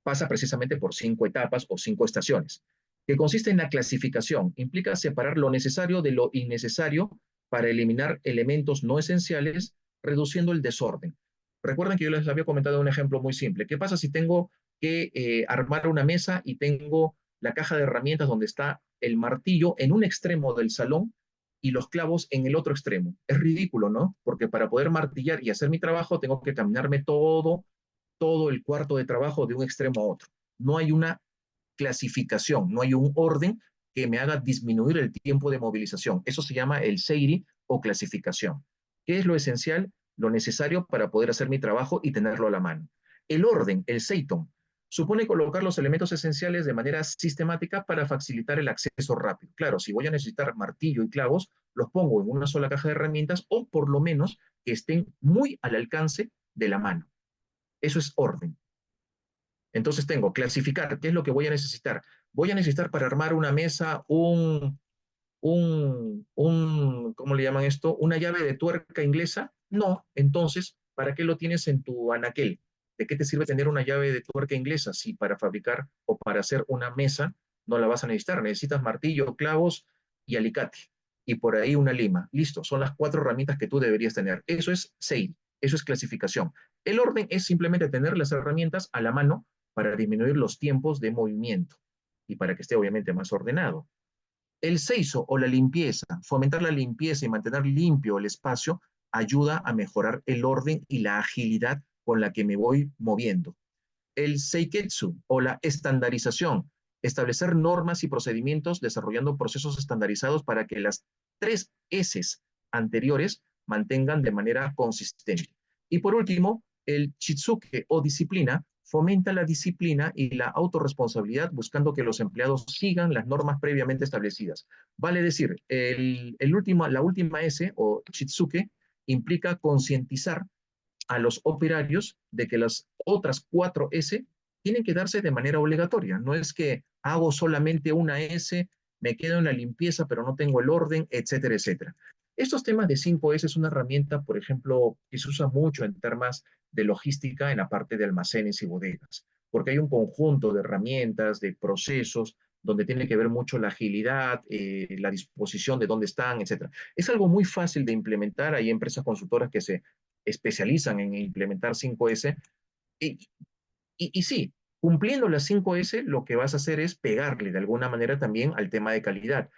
Pasa precisamente por 5 etapas o 5 estaciones, que consiste en la clasificación. Implica separar lo necesario de lo innecesario para eliminar elementos no esenciales, reduciendo el desorden. Recuerden que yo les había comentado un ejemplo muy simple. ¿Qué pasa si tengo que armar una mesa y tengo la caja de herramientas donde está el martillo en un extremo del salón y los clavos en el otro extremo? Es ridículo, ¿no? Porque para poder martillar y hacer mi trabajo tengo que caminarme todo el cuarto de trabajo de un extremo a otro. No hay una clasificación, no hay un orden que me haga disminuir el tiempo de movilización. Eso se llama el SEIRI o clasificación. ¿Qué es lo esencial? Lo necesario para poder hacer mi trabajo y tenerlo a la mano. El orden, el SEITON, supone colocar los elementos esenciales de manera sistemática para facilitar el acceso rápido. Claro, si voy a necesitar martillo y clavos, los pongo en una sola caja de herramientas o por lo menos que estén muy al alcance de la mano. Eso es orden. Entonces tengo clasificar qué es lo que voy a necesitar. Voy a necesitar para armar una mesa ¿cómo le llaman esto? ¿Una llave de tuerca inglesa? No. Entonces, ¿para qué lo tienes en tu anaquel? ¿De qué te sirve tener una llave de tuerca inglesa si para fabricar o para hacer una mesa no la vas a necesitar? Necesitas martillo, clavos y alicate. Y por ahí una lima. Listo, son las 4 herramientas que tú deberías tener. Eso es SEI, eso es clasificación. El orden es simplemente tener las herramientas a la mano para disminuir los tiempos de movimiento y para que esté obviamente más ordenado. El seiso o la limpieza, fomentar la limpieza y mantener limpio el espacio, ayuda a mejorar el orden y la agilidad con la que me voy moviendo. El seiketsu o la estandarización, establecer normas y procedimientos desarrollando procesos estandarizados para que las 3 S anteriores mantengan de manera consistente. Y por último, el chitsuke o disciplina fomenta la disciplina y la autorresponsabilidad buscando que los empleados sigan las normas previamente establecidas. Vale decir, la última S o chitsuke implica concientizar a los operarios de que las otras 4 S tienen que darse de manera obligatoria. No es que hago solamente una S, me quedo en la limpieza, pero no tengo el orden, etcétera, etcétera. Estos temas de 5S es una herramienta, por ejemplo, que se usa mucho en temas de logística en la parte de almacenes y bodegas, porque hay un conjunto de herramientas, de procesos, donde tiene que ver mucho la agilidad, la disposición de dónde están, etcétera. Es algo muy fácil de implementar. Hay empresas consultoras que se especializan en implementar 5S. Y, y sí, cumpliendo las 5S, lo que vas a hacer es pegarle de alguna manera también al tema de calidad,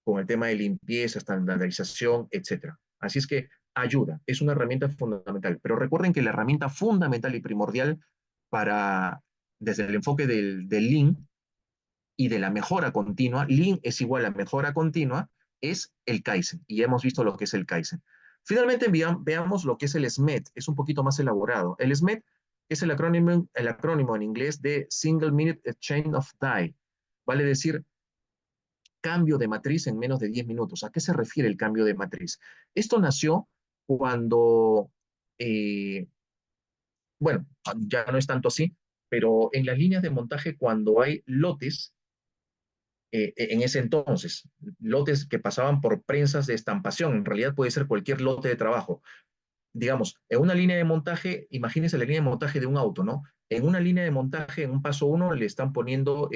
con el tema de limpieza, estandarización, etcétera. Así es que ayuda, es una herramienta fundamental. Pero recuerden que la herramienta fundamental y primordial para, desde el enfoque del Lean y de la mejora continua, Lean es igual a mejora continua, es el Kaizen. Y hemos visto lo que es el Kaizen. Finalmente, veamos lo que es el SMED. Es un poquito más elaborado. El SMED es el acrónimo en inglés de Single Minute Chain of Die. Vale decir cambio de matriz en menos de 10 minutos. ¿A qué se refiere el cambio de matriz? Esto nació cuando, eh, bueno, ya no es tanto así, pero en las líneas de montaje cuando hay lotes, en ese entonces, lotes que pasaban por prensas de estampación, en realidad puede ser cualquier lote de trabajo. Digamos, en una línea de montaje, imagínense la línea de montaje de un auto, ¿no? En una línea de montaje, en un paso uno, le están poniendo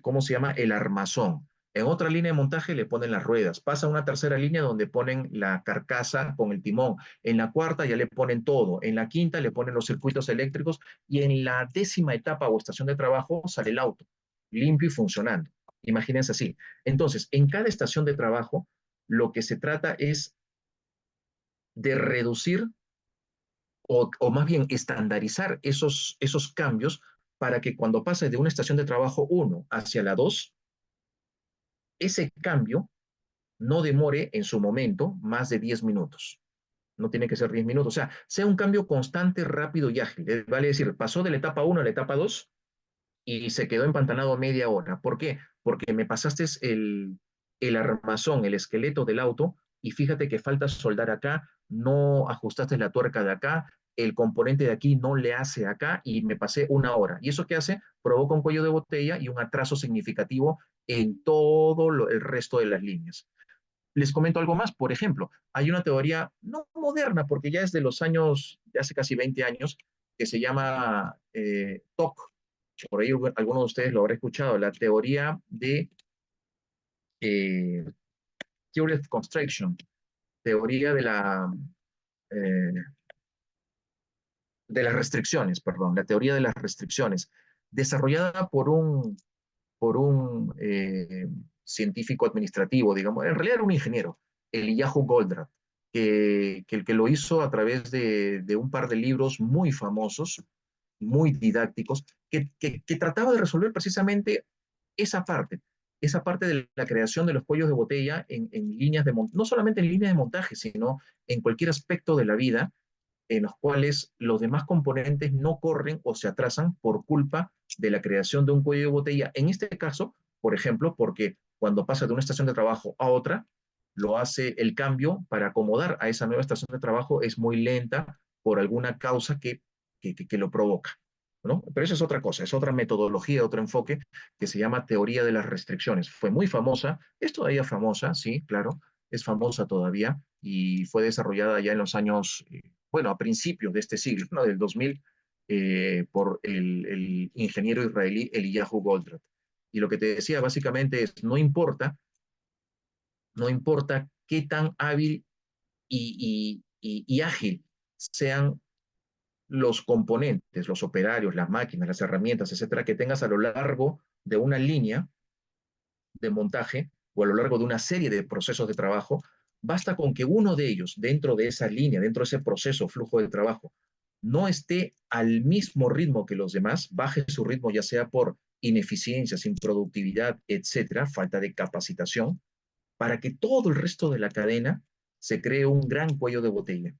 ¿cómo se llama? El armazón. En otra línea de montaje le ponen las ruedas. Pasa a una tercera línea donde ponen la carcasa con el timón. En la cuarta ya le ponen todo. En la quinta le ponen los circuitos eléctricos. Y en la 10ª etapa o estación de trabajo sale el auto, limpio y funcionando. Imagínense así. Entonces, en cada estación de trabajo, lo que se trata es de reducir o más bien estandarizar esos cambios para que cuando pase de una estación de trabajo 1 hacia la 2, ese cambio no demore en su momento más de 10 minutos. No tiene que ser 10 minutos. O sea, sea un cambio constante, rápido y ágil. Vale decir, pasó de la etapa 1 a la etapa 2 y se quedó empantanado media hora. ¿Por qué? Porque me pasaste el armazón, el esqueleto del auto, y fíjate que falta soldar acá, no ajustaste la tuerca de acá, el componente de aquí no le hace acá y me pasé una hora. ¿Y eso qué hace? Provoca un cuello de botella y un atraso significativo en todo el resto de las líneas. Les comento algo más. Por ejemplo, hay una teoría no moderna, porque ya es de los años, de hace casi 20 años, que se llama TOC. Por ahí alguno de ustedes lo habrá escuchado, la teoría eh, Theory of Constriction, teoría eh, de las restricciones, perdón, la teoría de las restricciones, desarrollada por un científico administrativo, digamos, en realidad era un ingeniero, Eliyahu Goldratt, que lo hizo a través de un par de libros muy famosos, muy didácticos, que trataba de resolver precisamente esa parte, esa parte de la creación de los cuellos de botella en líneas de montaje, no solamente en líneas de montaje, sino en cualquier aspecto de la vida en los cuales los demás componentes no corren o se atrasan por culpa de la creación de un cuello de botella. En este caso, por ejemplo, porque cuando pasa de una estación de trabajo a otra, lo hace el cambio para acomodar a esa nueva estación de trabajo es muy lenta por alguna causa que lo provoca, ¿no? Pero eso es otra cosa, es otra metodología, otro enfoque que se llama teoría de las restricciones. Fue muy famosa, es todavía famosa, sí, claro, es famosa todavía y fue desarrollada ya en los años, bueno, a principios de este siglo, ¿no? Del 2000, por el ingeniero israelí Eliyahu Goldratt. Y lo que te decía básicamente es, no importa qué tan hábil y ágil sean los componentes, los operarios, las máquinas, las herramientas, etcétera, que tengas a lo largo de una línea de montaje o a lo largo de una serie de procesos de trabajo, basta con que uno de ellos, dentro de esa línea, dentro de ese proceso, flujo de trabajo, no esté al mismo ritmo que los demás, baje su ritmo ya sea por ineficiencias, improductividad, etcétera, falta de capacitación, para que todo el resto de la cadena se cree un gran cuello de botella.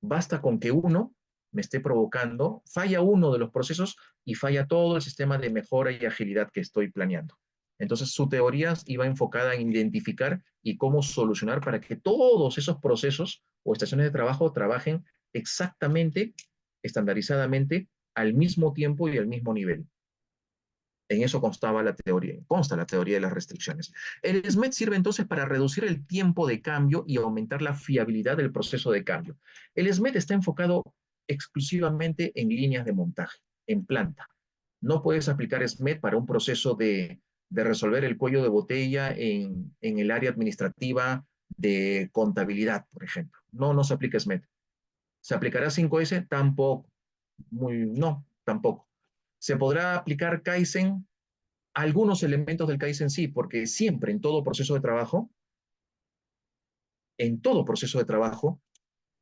Basta con que uno me esté provocando, falla uno de los procesos y falla todo el sistema de mejora y agilidad que estoy planeando. Entonces, su teoría iba enfocada en identificar y cómo solucionar para que todos esos procesos o estaciones de trabajo trabajen exactamente, estandarizadamente, al mismo tiempo y al mismo nivel. En eso consta la teoría de las restricciones. El SMED sirve entonces para reducir el tiempo de cambio y aumentar la fiabilidad del proceso de cambio. El SMED está enfocado exclusivamente en líneas de montaje, en planta. No puedes aplicar SMED para un proceso de resolver el cuello de botella en el área administrativa de contabilidad, por ejemplo. No se aplica SMED. ¿Se aplicará 5S? Tampoco. No, tampoco. ¿Se podrá aplicar Kaizen? Algunos elementos del Kaizen sí, porque siempre en todo proceso de trabajo,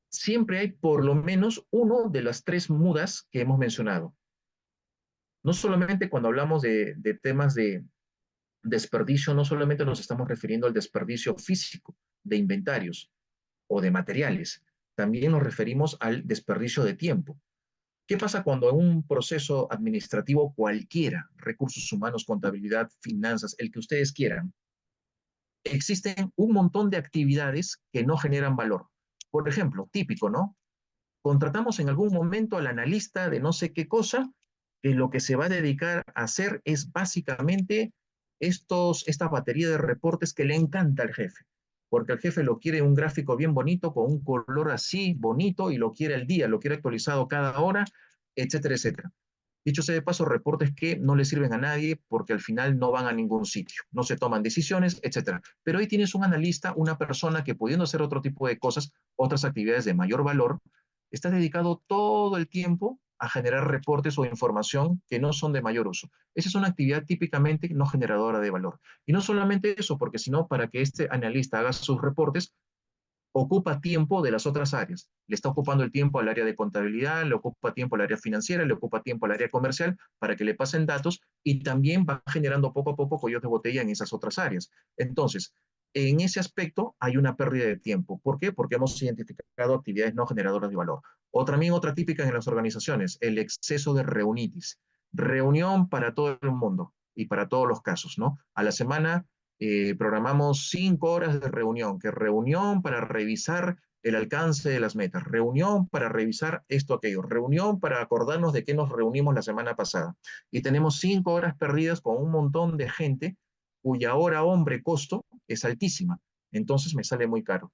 siempre hay por lo menos uno de las tres mudas que hemos mencionado. No solamente cuando hablamos de temas de desperdicio, no solamente nos estamos refiriendo al desperdicio físico de inventarios o de materiales, también nos referimos al desperdicio de tiempo. ¿Qué pasa cuando en un proceso administrativo cualquiera, recursos humanos, contabilidad, finanzas, el que ustedes quieran, existen un montón de actividades que no generan valor? Por ejemplo, típico, ¿no? Contratamos en algún momento al analista de no sé qué cosa, que lo que se va a dedicar a hacer es básicamente esta batería de reportes que le encanta al jefe, porque el jefe lo quiere un gráfico bien bonito, con un color así bonito, y lo quiere al día, lo quiere actualizado cada hora, etcétera, etcétera. Dicho sea de paso, reportes que no le sirven a nadie porque al final no van a ningún sitio, no se toman decisiones, etcétera. Pero ahí tienes un analista, una persona que pudiendo hacer otro tipo de cosas, otras actividades de mayor valor, está dedicado todo el tiempo a generar reportes o información que no son de mayor uso. Esa es una actividad típicamente no generadora de valor. Y no solamente eso, porque si no, para que este analista haga sus reportes, ocupa tiempo de las otras áreas. Le está ocupando el tiempo al área de contabilidad, le ocupa tiempo al área financiera, le ocupa tiempo al área comercial para que le pasen datos, y también va generando poco a poco cuellos de botella en esas otras áreas. Entonces, en ese aspecto hay una pérdida de tiempo. ¿Por qué? Porque hemos identificado actividades no generadoras de valor. También otra típica en las organizaciones, el exceso de reunitis. Reunión para todo el mundo y para todos los casos, ¿no? A la semana programamos 5 horas de reunión, que reunión para revisar el alcance de las metas, reunión para revisar esto, aquello, reunión para acordarnos de qué nos reunimos la semana pasada. Y tenemos 5 horas perdidas con un montón de gente cuya hora hombre costo es altísima. Entonces me sale muy caro.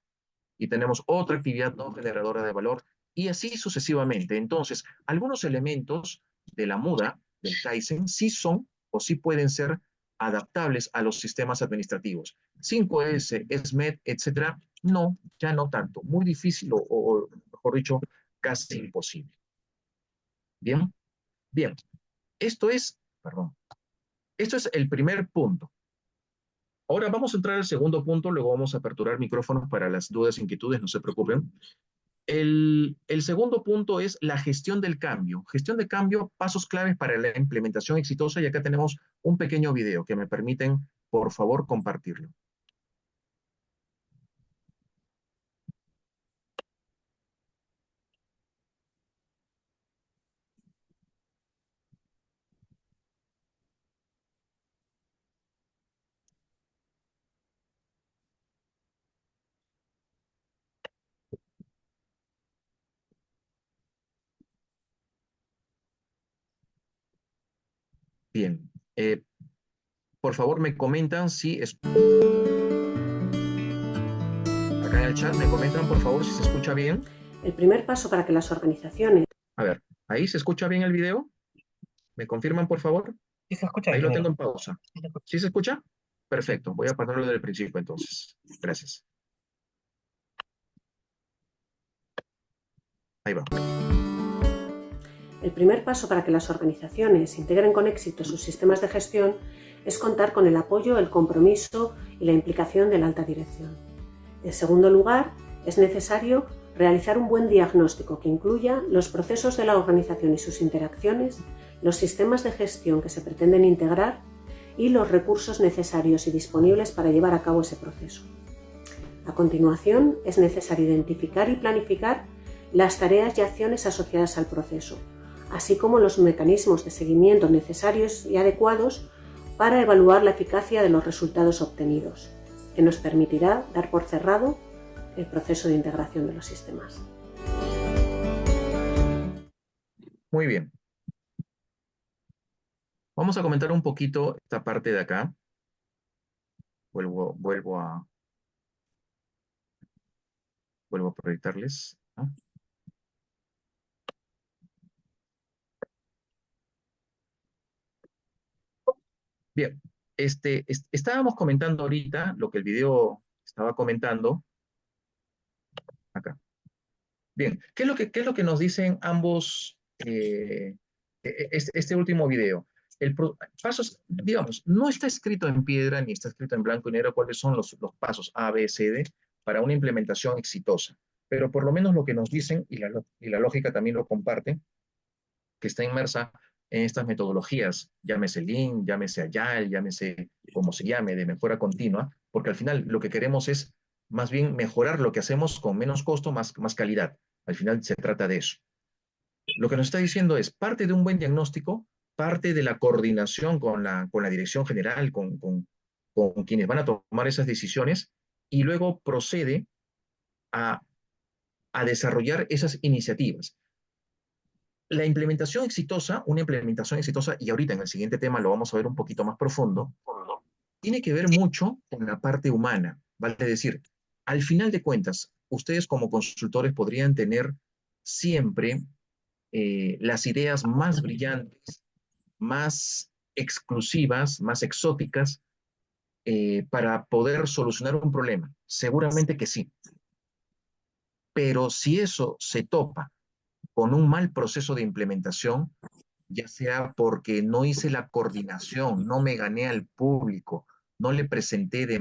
Y tenemos otra actividad no generadora de valor, y así sucesivamente. Entonces, algunos elementos de la muda, del Kaizen, sí son o sí pueden ser adaptables a los sistemas administrativos. 5S, SMED, etcétera, no, ya no tanto. Muy difícil o mejor dicho, casi imposible. Bien, bien. Perdón, esto es el primer punto. Ahora vamos a entrar al segundo punto, luego vamos a aperturar micrófonos para las dudas e inquietudes, no se preocupen. El segundo punto es la gestión del cambio. Gestión de cambio, pasos claves para la implementación exitosa, y acá tenemos un pequeño video que me permiten, por favor, compartirlo. Bien, por favor me comentan si es... Acá en el chat me comentan, por favor, si se escucha bien. El primer paso para que las organizaciones... A ver, ¿ahí se escucha bien el video? ¿Me confirman, por favor? Sí se escucha, Ahí lo ingeniero. tengo en pausa. ¿Sí se escucha? Perfecto, voy a pasarlo desde el principio entonces. Gracias. Ahí va. El primer paso para que las organizaciones integren con éxito sus sistemas de gestión es contar con el apoyo, el compromiso y la implicación de la alta dirección. En segundo lugar, es necesario realizar un buen diagnóstico que incluya los procesos de la organización y sus interacciones, los sistemas de gestión que se pretenden integrar y los recursos necesarios y disponibles para llevar a cabo ese proceso. A continuación, es necesario identificar y planificar las tareas y acciones asociadas al proceso, así como los mecanismos de seguimiento necesarios y adecuados para evaluar la eficacia de los resultados obtenidos, que nos permitirá dar por cerrado el proceso de integración de los sistemas. Muy bien. Vamos a comentar un poquito esta parte de acá. Vuelvo a proyectarles, ¿no? Bien, estábamos comentando ahorita lo que el video estaba comentando. Acá. Bien, ¿qué es lo que nos dicen ambos, este último video? Pasos, digamos, no está escrito en piedra ni está escrito en blanco y negro cuáles son los pasos A, B, C, D para una implementación exitosa, pero por lo menos lo que nos dicen, y la lógica también lo comparte, que está inmersa en estas metodologías, llámese Lean, llámese Agile, llámese como se llame, de mejora continua, porque al final lo que queremos es más bien mejorar lo que hacemos con menos costo, más calidad. Al final se trata de eso. Lo que nos está diciendo es parte de un buen diagnóstico, parte de la coordinación con la dirección general, con quienes van a tomar esas decisiones, y luego procede a, a desarrollar esas iniciativas. La implementación exitosa, una implementación exitosa, y ahorita en el siguiente tema lo vamos a ver un poquito más profundo, tiene que ver mucho con la parte humana, vale decir, al final de cuentas, ustedes como consultores podrían tener siempre las ideas más brillantes, más exclusivas, más exóticas, para poder solucionar un problema. Seguramente que sí. Pero si eso se topa con un mal proceso de implementación, ya sea porque no hice la coordinación, no me gané al público, no le presenté de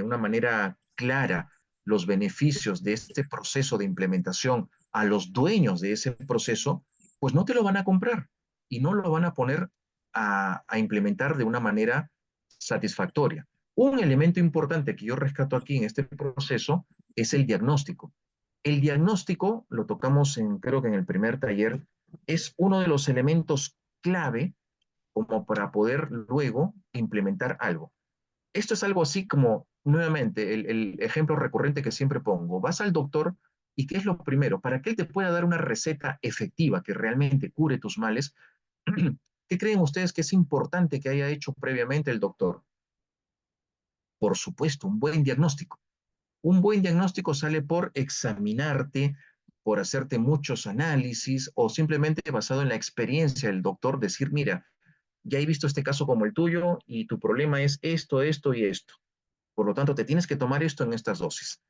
una manera clara los beneficios de este proceso de implementación a los dueños de ese proceso, pues no te lo van a comprar y no lo van a poner a implementar de una manera satisfactoria. Un elemento importante que yo rescato aquí en este proceso es el diagnóstico. El diagnóstico, lo tocamos creo que en el primer taller, es uno de los elementos clave como para poder luego implementar algo. Esto es algo así como, nuevamente, el ejemplo recurrente que siempre pongo. Vas al doctor y ¿qué es lo primero? Para que él te pueda dar una receta efectiva que realmente cure tus males, ¿qué creen ustedes que es importante que haya hecho previamente el doctor? Por supuesto, un buen diagnóstico. Un buen diagnóstico sale por examinarte, por hacerte muchos análisis o simplemente basado en la experiencia del doctor, decir, mira, ya he visto este caso como el tuyo y tu problema es esto, esto y esto. Por lo tanto, te tienes que tomar esto en estas dosis.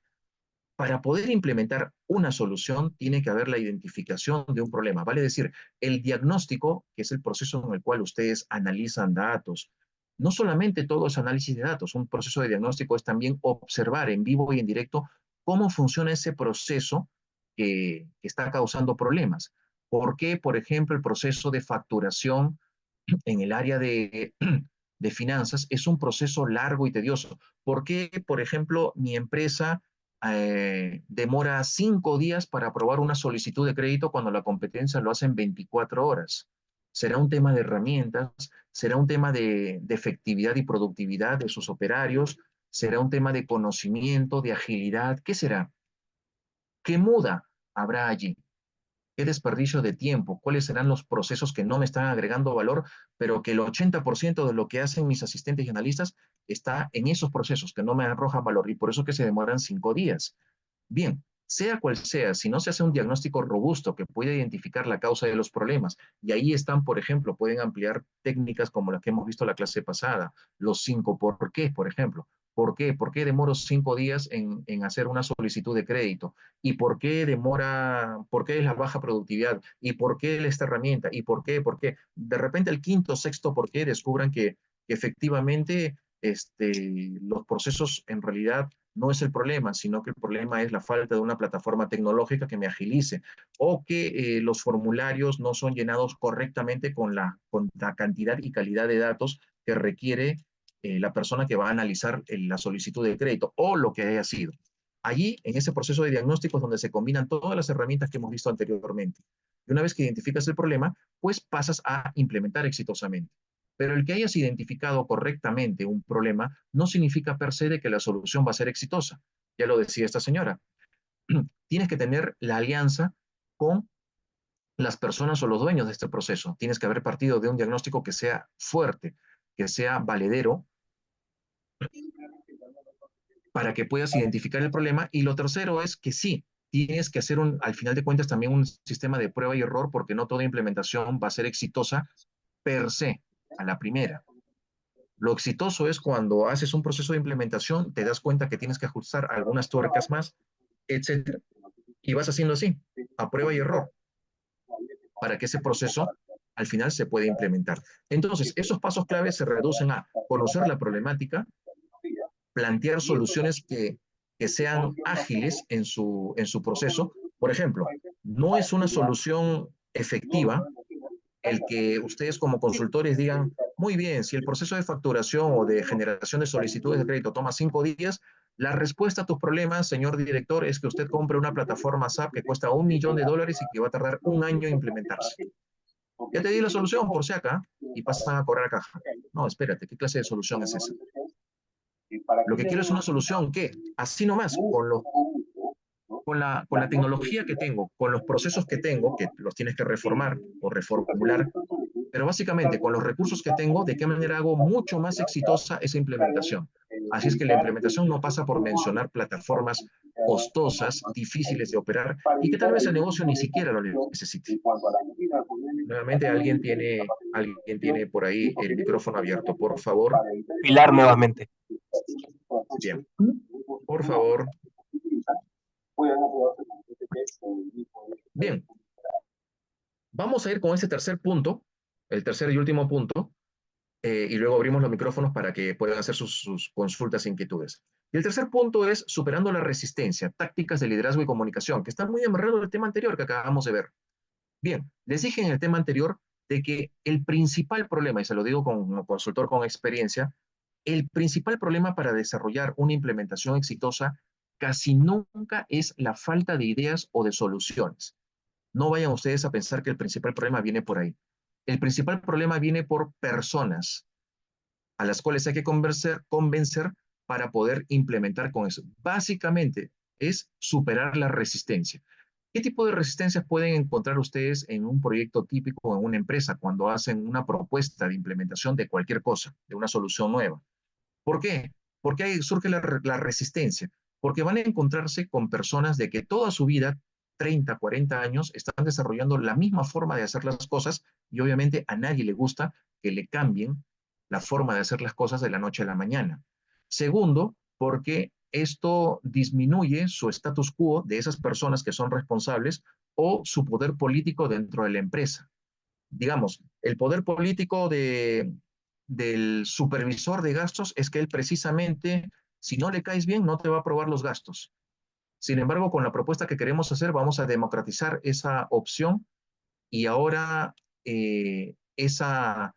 Para poder implementar una solución, tiene que haber la identificación de un problema. Vale decir, el diagnóstico, que es el proceso en el cual ustedes analizan datos, no solamente todo es análisis de datos, un proceso de diagnóstico es también observar en vivo y en directo cómo funciona ese proceso que está causando problemas. ¿Por qué, por ejemplo, el proceso de facturación en el área de finanzas es un proceso largo y tedioso? ¿Por qué, por ejemplo, mi empresa demora 5 días para aprobar una solicitud de crédito cuando la competencia lo hace en 24 horas? ¿Será un tema de herramientas? ¿Será un tema de efectividad y productividad de sus operarios? ¿Será un tema de conocimiento, de agilidad? ¿Qué será? ¿Qué muda habrá allí? ¿Qué desperdicio de tiempo? ¿Cuáles serán los procesos que no me están agregando valor, pero que el 80% de lo que hacen mis asistentes y analistas está en esos procesos que no me arrojan valor y por eso que se demoran 5 días? Bien, sea cual sea, si no se hace un diagnóstico robusto que pueda identificar la causa de los problemas, y ahí están, por ejemplo, pueden ampliar técnicas como las que hemos visto la clase pasada, los 5 por qué, por ejemplo. ¿Por qué? ¿Por qué demoro 5 días en hacer una solicitud de crédito? ¿Y por qué por qué es la baja productividad? ¿Y por qué esta herramienta? ¿Y por qué? ¿Por qué? De repente el quinto, sexto por qué descubran que efectivamente los procesos en realidad no es el problema, sino que el problema es la falta de una plataforma tecnológica que me agilice o que los formularios no son llenados correctamente con la cantidad y calidad de datos que requiere la persona que va a analizar la solicitud de crédito o lo que haya sido. Allí, en ese proceso de diagnóstico es donde se combinan todas las herramientas que hemos visto anteriormente. Y una vez que identificas el problema, pues pasas a implementar exitosamente. Pero el que hayas identificado correctamente un problema no significa per se de que la solución va a ser exitosa. Ya lo decía esta señora. Tienes que tener la alianza con las personas o los dueños de este proceso. Tienes que haber partido de un diagnóstico que sea fuerte, que sea valedero, para que puedas identificar el problema. Y lo tercero es que sí, tienes que hacer al final de cuentas también un sistema de prueba y error, porque no toda implementación va a ser exitosa per se, a la primera. Lo exitoso es cuando haces un proceso de implementación, te das cuenta que tienes que ajustar algunas tuercas más, etcétera, y vas haciendo así, a prueba y error, para que ese proceso al final se pueda implementar. Entonces, esos pasos claves se reducen a conocer la problemática, plantear soluciones que sean ágiles en su proceso. Por ejemplo, no es una solución efectiva el que ustedes como consultores digan, muy bien, si el proceso de facturación o de generación de solicitudes de crédito toma 5 días, La respuesta a tus problemas, señor director, es que usted compre una plataforma SAP que cuesta $1 millón y que va a tardar un año en implementarse. Ya te di la solución por si acá y pasan a correr a caja. No, espérate, ¿qué clase de solución es esa? Lo que quiero es una solución que, así nomás, con la tecnología que tengo, con los procesos que tengo, que los tienes que reformar o reformular, pero básicamente con los recursos que tengo, de qué manera hago mucho más exitosa esa implementación. Así es que la implementación no pasa por mencionar plataformas costosas, difíciles de operar y que tal vez el negocio ni siquiera lo necesite. Nuevamente alguien tiene por ahí el micrófono abierto, por favor. Pilar nuevamente. Bien, por favor. Bien, vamos a ir con ese tercer punto, el tercer y último punto, y luego abrimos los micrófonos para que puedan hacer sus consultas e inquietudes. Y el tercer punto es superando la resistencia, tácticas de liderazgo y comunicación, que está muy amarrado del tema anterior que acabamos de ver. Bien, les dije en el tema anterior de que el principal problema, y se lo digo como consultor con experiencia, el principal problema para desarrollar una implementación exitosa casi nunca es la falta de ideas o de soluciones. No vayan ustedes a pensar que el principal problema viene por ahí. El principal problema viene por personas a las cuales hay que convencer para poder implementar con eso. Básicamente es superar la resistencia. ¿Qué tipo de resistencias pueden encontrar ustedes en un proyecto típico o en una empresa cuando hacen una propuesta de implementación de cualquier cosa, de una solución nueva? ¿Por qué? Porque ahí surge la resistencia, porque van a encontrarse con personas de que toda su vida, 30, 40 años, están desarrollando la misma forma de hacer las cosas y obviamente a nadie le gusta que le cambien la forma de hacer las cosas de la noche a la mañana. Segundo, porque esto disminuye su status quo de esas personas que son responsables o su poder político dentro de la empresa. Digamos, el poder político del supervisor de gastos es que él precisamente, si no le caes bien, no te va a aprobar los gastos. Sin embargo, con la propuesta que queremos hacer, vamos a democratizar esa opción y ahora esa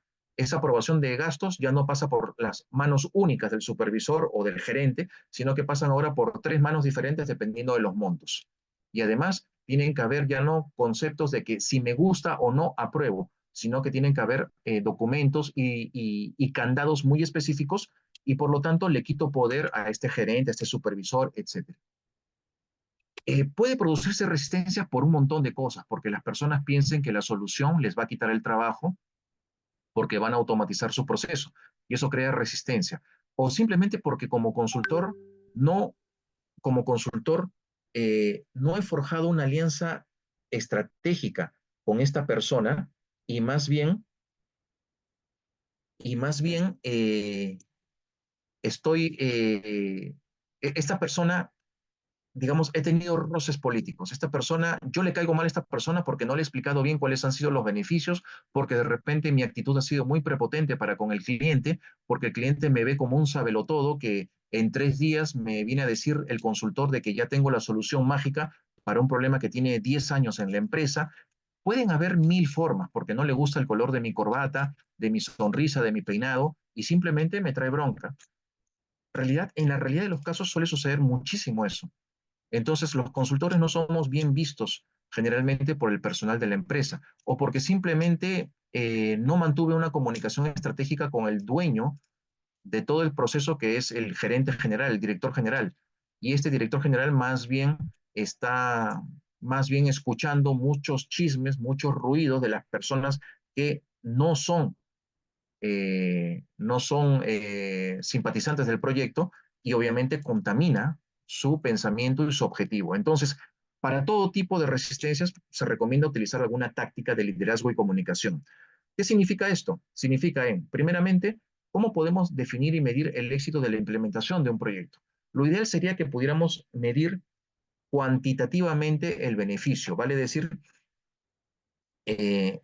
aprobación de gastos ya no pasa por las manos únicas del supervisor o del gerente, sino que pasan ahora por 3 manos diferentes dependiendo de los montos. Y además, tienen que haber ya no conceptos de que si me gusta o no apruebo, sino que tienen que haber documentos y candados muy específicos y por lo tanto le quito poder a este gerente, a este supervisor, etc. Puede producirse resistencia por un montón de cosas, porque las personas piensen que la solución les va a quitar el trabajo porque van a automatizar su proceso y eso crea resistencia. O simplemente porque no, como consultor no he forjado una alianza estratégica con esta persona y más bien esta persona, digamos, he tenido roces políticos. Esta persona, yo le caigo mal a esta persona porque no le he explicado bien cuáles han sido los beneficios, porque de repente mi actitud ha sido muy prepotente para con el cliente, porque el cliente me ve como un sabelotodo que en 3 días me viene a decir el consultor de que ya tengo la solución mágica para un problema que tiene 10 años en la empresa. Pueden haber 1000 formas, porque no le gusta el color de mi corbata, de mi sonrisa, de mi peinado, y simplemente me trae bronca. En la realidad de los casos suele suceder muchísimo eso. Entonces, los consultores no somos bien vistos generalmente por el personal de la empresa o porque simplemente no mantuve una comunicación estratégica con el dueño de todo el proceso que es el gerente general, el director general. Y este director general está escuchando muchos chismes, muchos ruidos de las personas que no son simpatizantes del proyecto y obviamente contamina su pensamiento y su objetivo. Entonces, para todo tipo de resistencias se recomienda utilizar alguna táctica de liderazgo y comunicación. ¿Qué significa esto? Significa, primeramente, cómo podemos definir y medir el éxito de la implementación de un proyecto. Lo ideal sería que pudiéramos medir cuantitativamente el beneficio, vale decir,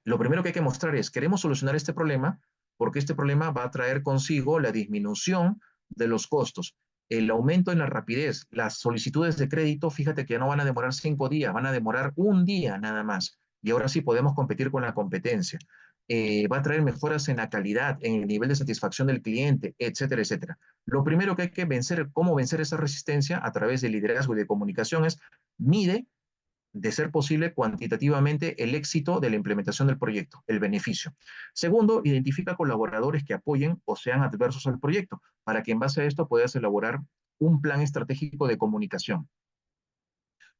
lo primero que hay que mostrar es, queremos solucionar este problema porque este problema va a traer consigo la disminución de los costos, el aumento en la rapidez, las solicitudes de crédito, fíjate que no van a demorar 5 días, van a demorar 1 día nada más. Y ahora sí podemos competir con la competencia. va a traer mejoras en la calidad, en el nivel de satisfacción del cliente, etcétera, etcétera. Lo primero que hay que vencer, cómo vencer esa resistencia a través de liderazgo y de comunicación es mide, de ser posible, cuantitativamente el éxito de la implementación del proyecto, el beneficio. Segundo, identifica colaboradores que apoyen o sean adversos al proyecto, para que en base a esto puedas elaborar un plan estratégico de comunicación.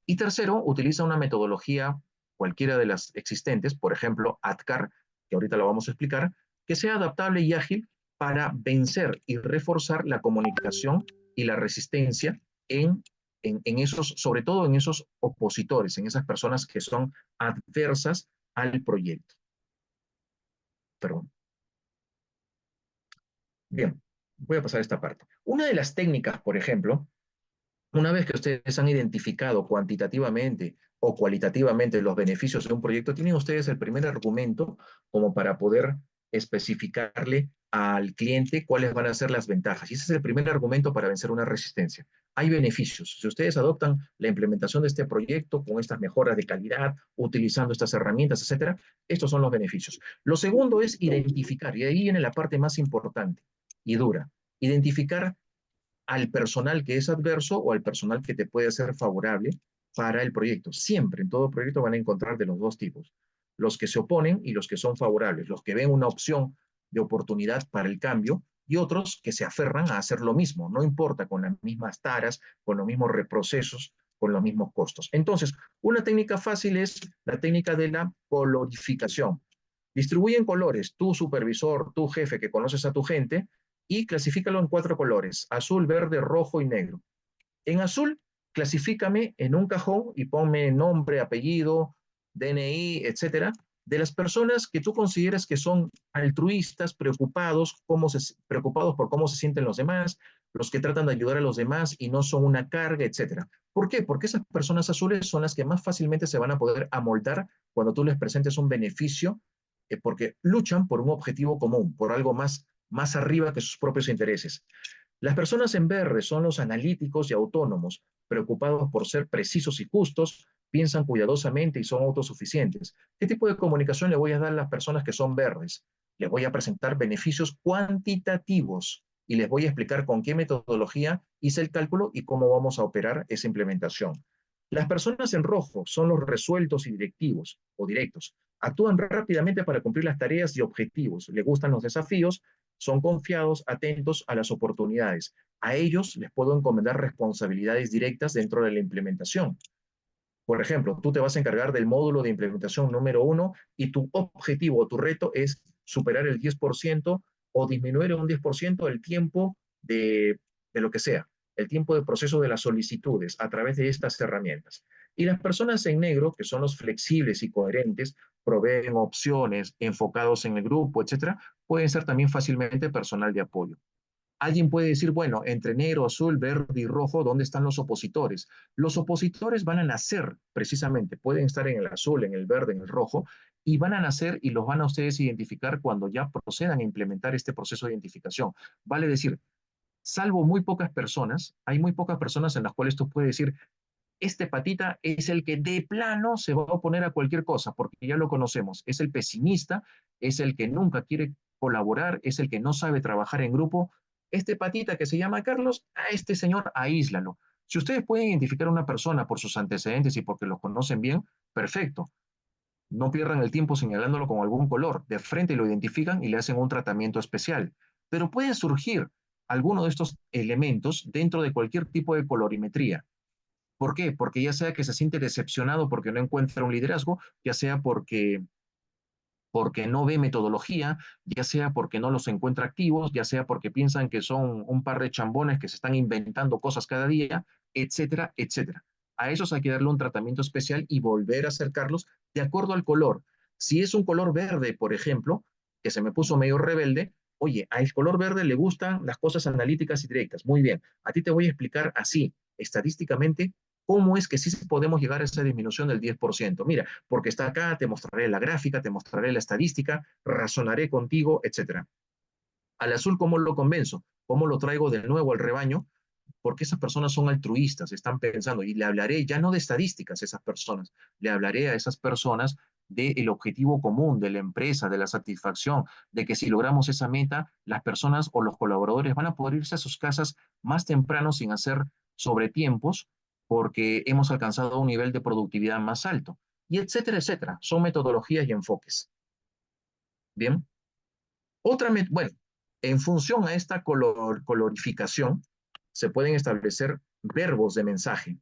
Y tercero, utiliza una metodología, cualquiera de las existentes, por ejemplo, ADKAR, que ahorita lo vamos a explicar, que sea adaptable y ágil para vencer y reforzar la comunicación y la resistencia en esos, sobre todo en esos opositores, en esas personas que son adversas al proyecto. Perdón. Bien, voy a pasar a esta parte. Una de las técnicas, por ejemplo, una vez que ustedes han identificado cuantitativamente o cualitativamente los beneficios de un proyecto, tienen ustedes el primer argumento como para poder especificarle al cliente cuáles van a ser las ventajas. Y ese es el primer argumento para vencer una resistencia. Hay beneficios. Si ustedes adoptan la implementación de este proyecto con estas mejoras de calidad, utilizando estas herramientas, etcétera, estos son los beneficios. Lo segundo es identificar, y ahí viene la parte más importante y dura, identificar al personal que es adverso o al personal que te puede ser favorable para el proyecto. Siempre, en todo proyecto van a encontrar de los dos tipos, los que se oponen y los que son favorables, los que ven una opción de oportunidad para el cambio y otros que se aferran a hacer lo mismo, no importa, con las mismas taras, con los mismos reprocesos, con los mismos costos. Entonces, una técnica fácil es la técnica de la colorificación. Distribuye en colores, tu supervisor, tu jefe que conoces a tu gente, y clasifícalo en 4 colores: azul, verde, rojo y negro. En azul, clasifícame en un cajón y ponme nombre, apellido, DNI, etcétera, de las personas que tú consideras que son altruistas, preocupados por cómo se sienten los demás, los que tratan de ayudar a los demás y no son una carga, etcétera. ¿Por qué? Porque esas personas azules son las que más fácilmente se van a poder amoldar cuando tú les presentes un beneficio, porque luchan por un objetivo común, por algo más arriba que sus propios intereses. Las personas en verde son los analíticos y autónomos, preocupados por ser precisos y justos, piensan cuidadosamente y son autosuficientes. ¿Qué tipo de comunicación le voy a dar a las personas que son verdes? Les voy a presentar beneficios cuantitativos y les voy a explicar con qué metodología hice el cálculo y cómo vamos a operar esa implementación. Las personas en rojo son los resueltos y directivos o directos. Actúan rápidamente para cumplir las tareas y objetivos. Les gustan los desafíos, son confiados, atentos a las oportunidades. A ellos les puedo encomendar responsabilidades directas dentro de la implementación. Por ejemplo, tú te vas a encargar del módulo de implementación número 1 y tu objetivo o tu reto es superar el 10% o disminuir en un 10% el tiempo de lo que sea, el tiempo de proceso de las solicitudes a través de estas herramientas. Y las personas en negro, que son los flexibles y coherentes, proveen opciones enfocados en el grupo, etcétera, pueden ser también fácilmente personal de apoyo. Alguien puede decir, bueno, entre negro, azul, verde y rojo, ¿dónde están los opositores? Los opositores van a nacer precisamente, pueden estar en el azul, en el verde, en el rojo, y van a nacer y los van a ustedes identificar cuando ya procedan a implementar este proceso de identificación. Vale decir, salvo muy pocas personas, hay muy pocas personas en las cuales tú puedes decir, este patita es el que de plano se va a oponer a cualquier cosa, porque ya lo conocemos, es el pesimista, es el que nunca quiere colaborar, es el que no sabe trabajar en grupo. Este patita que se llama Carlos, a este señor aíslalo. Si ustedes pueden identificar a una persona por sus antecedentes y porque lo conocen bien, perfecto. No pierdan el tiempo señalándolo con algún color. De frente lo identifican y le hacen un tratamiento especial. Pero puede surgir alguno de estos elementos dentro de cualquier tipo de colorimetría. ¿Por qué? Porque ya sea que se siente decepcionado porque no encuentra un liderazgo, ya sea porque no ve metodología, ya sea porque no los encuentra activos, ya sea porque piensan que son un par de chambones que se están inventando cosas cada día, etcétera, etcétera. A esos hay que darle un tratamiento especial y volver a acercarlos de acuerdo al color. Si es un color verde, por ejemplo, que se me puso medio rebelde, oye, al color verde le gustan las cosas analíticas y directas. Muy bien, a ti te voy a explicar así, estadísticamente, cómo es que sí podemos llegar a esa disminución del 10%. Mira, porque está acá, te mostraré la gráfica, te mostraré la estadística, razonaré contigo, etcétera. Al azul, ¿cómo lo convenzo? ¿Cómo lo traigo de nuevo al rebaño? Porque esas personas son altruistas, están pensando, y le hablaré ya no de estadísticas a esas personas, le hablaré a esas personas del objetivo común de la empresa, de la satisfacción, de que si logramos esa meta, las personas o los colaboradores van a poder irse a sus casas más temprano sin hacer sobretiempos, porque hemos alcanzado un nivel de productividad más alto, y etcétera, etcétera. Son metodologías y enfoques. Bien. Bueno, en función a esta colorificación, se pueden establecer verbos de mensaje.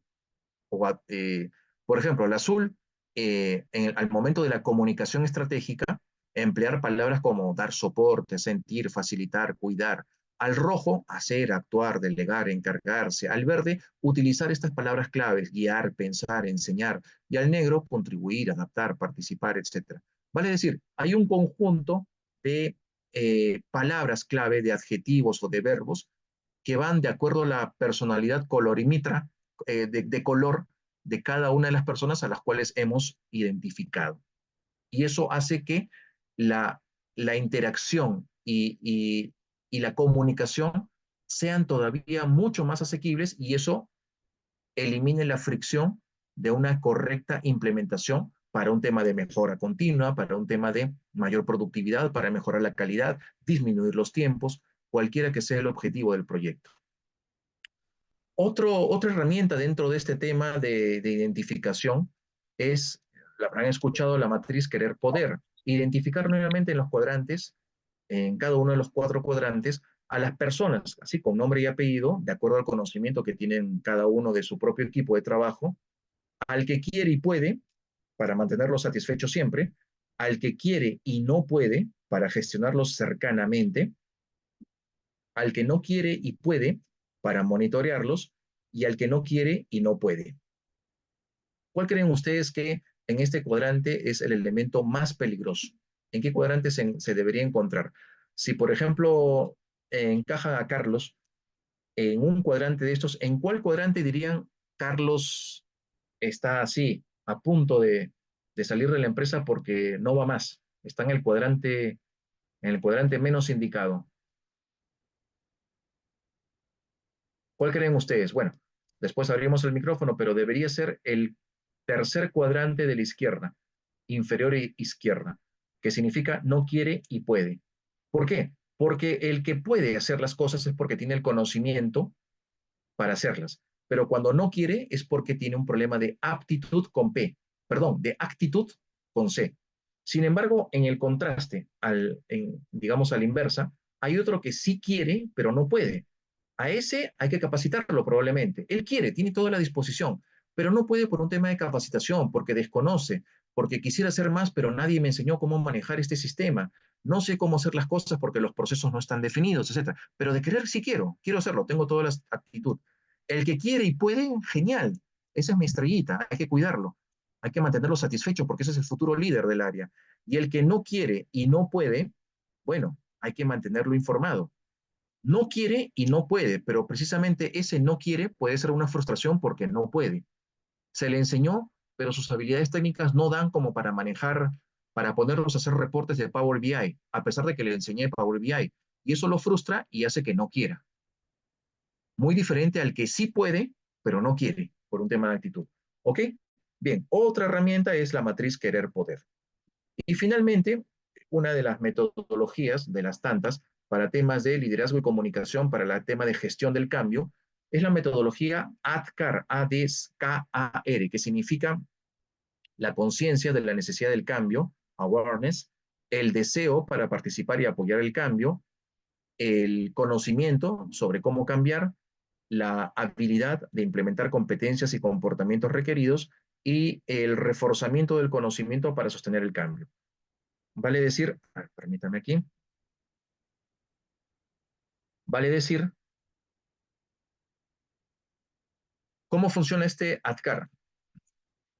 Por ejemplo, el azul, al momento de la comunicación estratégica, emplear palabras como dar soporte, sentir, facilitar, cuidar. Al rojo, hacer, actuar, delegar, encargarse. Al verde, utilizar estas palabras claves, guiar, pensar, enseñar. Y al negro, contribuir, adaptar, participar, etc. Vale decir, hay un conjunto de palabras clave, de adjetivos o de verbos que van de acuerdo a la personalidad colorímetra de color de cada una de las personas a las cuales hemos identificado. Y eso hace que la interacción y la comunicación sean todavía mucho más asequibles, y eso elimine la fricción de una correcta implementación para un tema de mejora continua, para un tema de mayor productividad, para mejorar la calidad, disminuir los tiempos, cualquiera que sea el objetivo del proyecto. Otra herramienta dentro de este tema de identificación es, la habrán escuchado, la matriz querer-poder. Identificar nuevamente en los cuadrantes, en cada uno de los 4 cuadrantes, a las personas, así con nombre y apellido, de acuerdo al conocimiento que tienen cada uno de su propio equipo de trabajo, al que quiere y puede, para mantenerlo satisfecho siempre, al que quiere y no puede, para gestionarlos cercanamente, al que no quiere y puede, para monitorearlos, y al que no quiere y no puede. ¿Cuál creen ustedes que en este cuadrante es el elemento más peligroso? ¿En qué cuadrante se debería encontrar? Si, por ejemplo, encaja a Carlos en un cuadrante de estos, ¿en cuál cuadrante dirían Carlos está así, a punto de salir de la empresa porque no va más? Está en el cuadrante menos indicado. ¿Cuál creen ustedes? Bueno, después abrimos el micrófono, pero debería ser el tercer cuadrante de la izquierda, inferior izquierda, que significa no quiere y puede. ¿Por qué? Porque el que puede hacer las cosas es porque tiene el conocimiento para hacerlas, pero cuando no quiere es porque tiene un problema de aptitud con P, perdón, de actitud con C. Sin embargo, en el contraste, digamos a la inversa, hay otro que sí quiere, pero no puede. A ese hay que capacitarlo probablemente. Él quiere, tiene toda la disposición, pero no puede por un tema de capacitación, porque desconoce, porque quisiera hacer más, pero nadie me enseñó cómo manejar este sistema. No sé cómo hacer las cosas porque los procesos no están definidos, etc. Pero de querer sí quiero hacerlo, tengo toda la actitud. El que quiere y puede, genial. Esa es mi estrellita, hay que cuidarlo. Hay que mantenerlo satisfecho porque ese es el futuro líder del área. Y el que no quiere y no puede, bueno, hay que mantenerlo informado. No quiere y no puede, pero precisamente ese no quiere puede ser una frustración porque no puede. Se le enseñó, pero sus habilidades técnicas no dan como para manejar, para ponerlos a hacer reportes de Power BI, a pesar de que le enseñé Power BI. Y eso lo frustra y hace que no quiera. Muy diferente al que sí puede, pero no quiere, por un tema de actitud. ¿Ok? Bien, otra herramienta es la matriz querer-poder. Y finalmente, una de las metodologías, de las tantas, para temas de liderazgo y comunicación, para el tema de gestión del cambio, es la metodología ADKAR, A-D-K-A-R, que significa la conciencia de la necesidad del cambio, awareness, el deseo para participar y apoyar el cambio, el conocimiento sobre cómo cambiar, la habilidad de implementar competencias y comportamientos requeridos y el reforzamiento del conocimiento para sostener el cambio. Vale decir, permítame aquí, vale decir, ¿cómo funciona este ADKAR?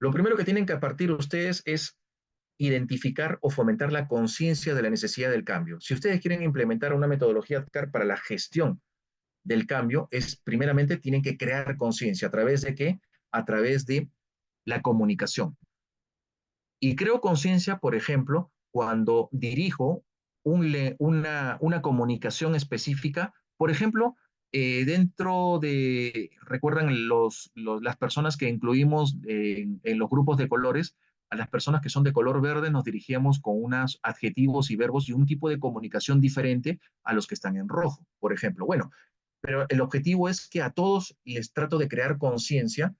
Lo primero que tienen que partir ustedes es identificar o fomentar la conciencia de la necesidad del cambio. Si ustedes quieren implementar una metodología ADKAR para la gestión del cambio, primeramente tienen que crear conciencia. ¿A través de qué? A través de la comunicación. Y creo conciencia, por ejemplo, cuando dirijo una comunicación específica, por ejemplo, dentro de, recuerdan las personas que incluimos en los grupos de colores, a las personas que son de color verde nos dirigíamos con unos adjetivos y verbos y un tipo de comunicación diferente a los que están en rojo, por ejemplo. Bueno, pero el objetivo es que a todos les trato de crear conciencia,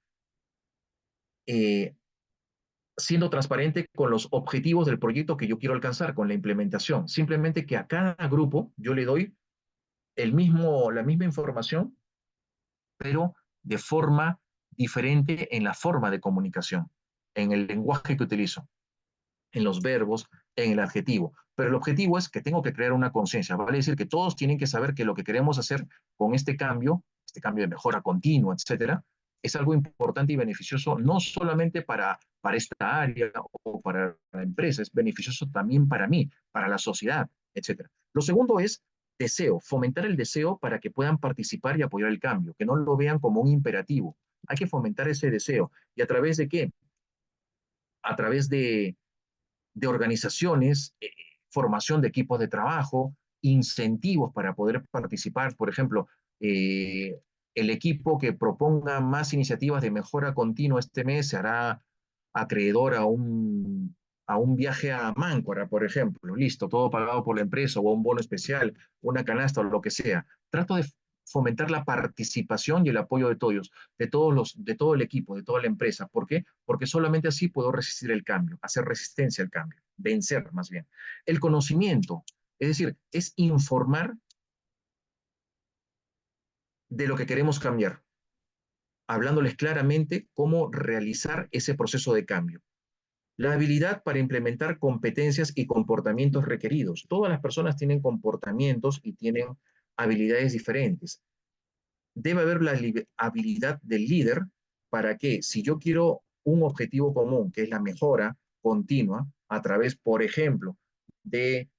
eh, siendo transparente con los objetivos del proyecto que yo quiero alcanzar, con la implementación. Simplemente que a cada grupo yo le doy la misma información, pero de forma diferente en la forma de comunicación, en el lenguaje que utilizo, en los verbos, en el adjetivo. Pero el objetivo es que tengo que crear una conciencia. Vale decir que todos tienen que saber que lo que queremos hacer con este cambio de mejora continua, etcétera, es algo importante y beneficioso no solamente para esta área o para la empresa, es beneficioso también para mí, para la sociedad, etcétera. Lo segundo es deseo, fomentar el deseo para que puedan participar y apoyar el cambio, que no lo vean como un imperativo. Hay que fomentar ese deseo. ¿Y a través de qué? A través de organizaciones, formación de equipos de trabajo, incentivos para poder participar. Por ejemplo, el equipo que proponga más iniciativas de mejora continua este mes se hará acreedor a un viaje a Máncora, por ejemplo. Listo, todo pagado por la empresa o un bono especial, una canasta o lo que sea. Trato de fomentar la participación y el apoyo de todo el equipo, de toda la empresa. ¿Por qué? Porque solamente así puedo resistir el cambio, hacer resistencia al cambio, vencer más bien. El conocimiento, es decir, es informar de lo que queremos cambiar, hablándoles claramente cómo realizar ese proceso de cambio. La habilidad para implementar competencias y comportamientos requeridos. Todas las personas tienen comportamientos y tienen habilidades diferentes. Debe haber la habilidad del líder para que, si yo quiero un objetivo común, que es la mejora continua, a través, por ejemplo, de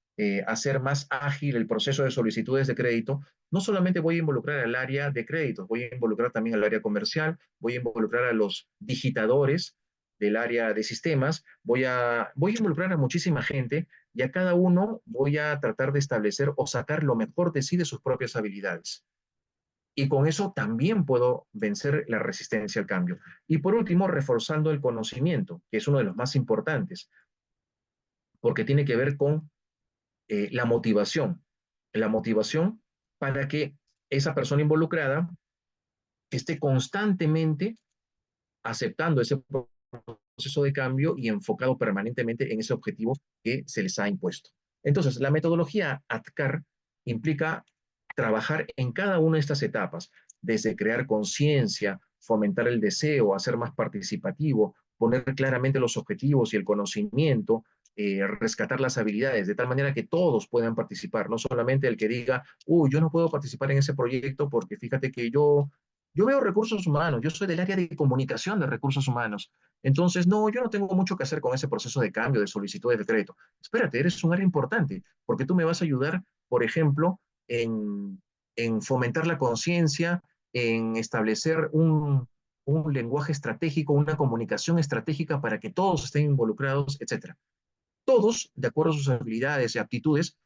hacer más ágil el proceso de solicitudes de crédito, no solamente voy a involucrar al área de créditos, voy a involucrar también al área comercial, voy a involucrar a los digitadores del área de sistemas, voy a involucrar a muchísima gente y a cada uno voy a tratar de establecer o sacar lo mejor de sí de sus propias habilidades. Y con eso también puedo vencer la resistencia al cambio. Y por último, reforzando el conocimiento, que es uno de los más importantes, porque tiene que ver con la motivación. La motivación para que esa persona involucrada esté constantemente aceptando ese proceso de cambio y enfocado permanentemente en ese objetivo que se les ha impuesto. Entonces, la metodología ATCAR implica trabajar en cada una de estas etapas, desde crear conciencia, fomentar el deseo, hacer más participativo, poner claramente los objetivos y el conocimiento, rescatar las habilidades, de tal manera que todos puedan participar, no solamente el que diga, uy, yo no puedo participar en ese proyecto porque fíjate que yo veo recursos humanos, yo soy del área de comunicación de recursos humanos. Entonces, no, yo no tengo mucho que hacer con ese proceso de cambio, de solicitudes de crédito. Espérate, eres un área importante, porque tú me vas a ayudar, por ejemplo, en fomentar la conciencia, en establecer un lenguaje estratégico, una comunicación estratégica para que todos estén involucrados, etcétera. Todos, de acuerdo a sus habilidades y aptitudes,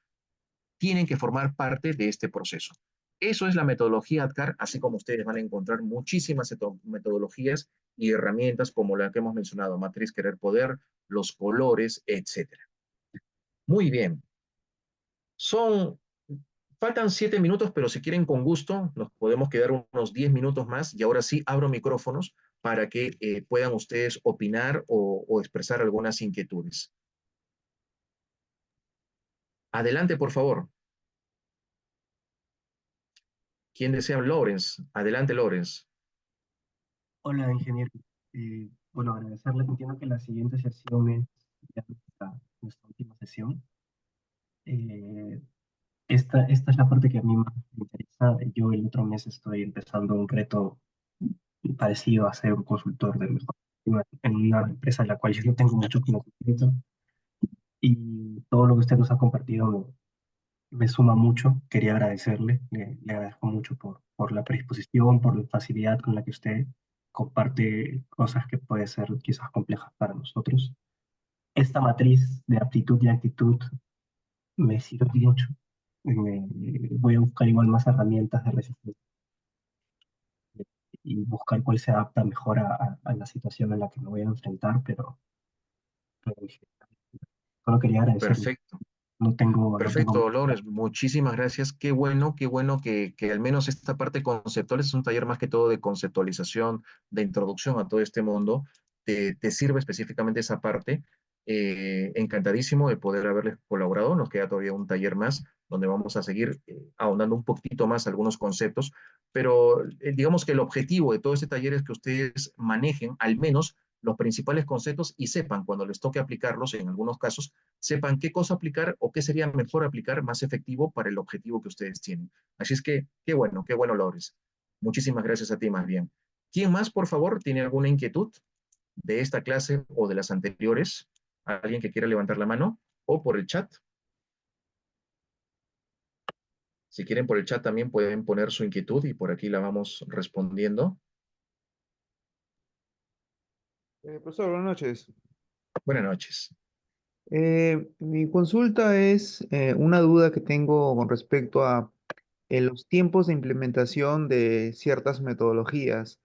tienen que formar parte de este proceso. Eso es la metodología ADKAR, así como ustedes van a encontrar muchísimas metodologías y herramientas como la que hemos mencionado, matriz querer poder, los colores, etcétera. Muy bien. Faltan 7 minutos, pero si quieren con gusto, nos podemos quedar unos 10 minutos más y ahora sí abro micrófonos para que puedan ustedes opinar o expresar algunas inquietudes. Adelante, por favor. ¿Quién desea? Lawrence. Adelante, Lawrence. Hola, ingeniero. Bueno, agradecerle. Entiendo que la siguiente sesión es ya nuestra última sesión. Esta es la parte que a mí más me interesa. Yo el otro mes estoy empezando un reto parecido a ser un consultor de mejor en una empresa en la cual yo no tengo mucho conocimiento y todo lo que usted nos ha compartido me suma mucho. Quería agradecerle, le agradezco mucho por la predisposición, por la facilidad con la que usted comparte cosas que pueden ser quizás complejas para nosotros. Esta matriz de aptitud y actitud me sirve mucho. Voy a buscar igual más herramientas de resistencia y buscar cuál se adapta mejor a la situación en la que me voy a enfrentar, pero Solo quería agradecerle. Perfecto. No tengo Perfecto, más. Dolores, muchísimas gracias. Qué bueno que al menos esta parte conceptual es un taller más que todo de conceptualización, de introducción a todo este mundo. Te sirve específicamente esa parte. Encantadísimo de poder haberles colaborado. Nos queda todavía un taller más donde vamos a seguir ahondando un poquito más algunos conceptos, pero digamos que el objetivo de todo este taller es que ustedes manejen al menos los principales conceptos y sepan cuando les toque aplicarlos en algunos casos sepan qué cosa aplicar o qué sería mejor aplicar más efectivo para el objetivo que ustedes tienen. Así es que, qué bueno, Lores. Muchísimas gracias a ti más bien. ¿Quién más, por favor, tiene alguna inquietud de esta clase o de las anteriores? ¿Alguien que quiera levantar la mano? O por el chat. Si quieren por el chat también pueden poner su inquietud y por aquí la vamos respondiendo. Profesor, buenas noches. Buenas noches. Mi consulta es una duda que tengo con respecto a los tiempos de implementación de ciertas metodologías.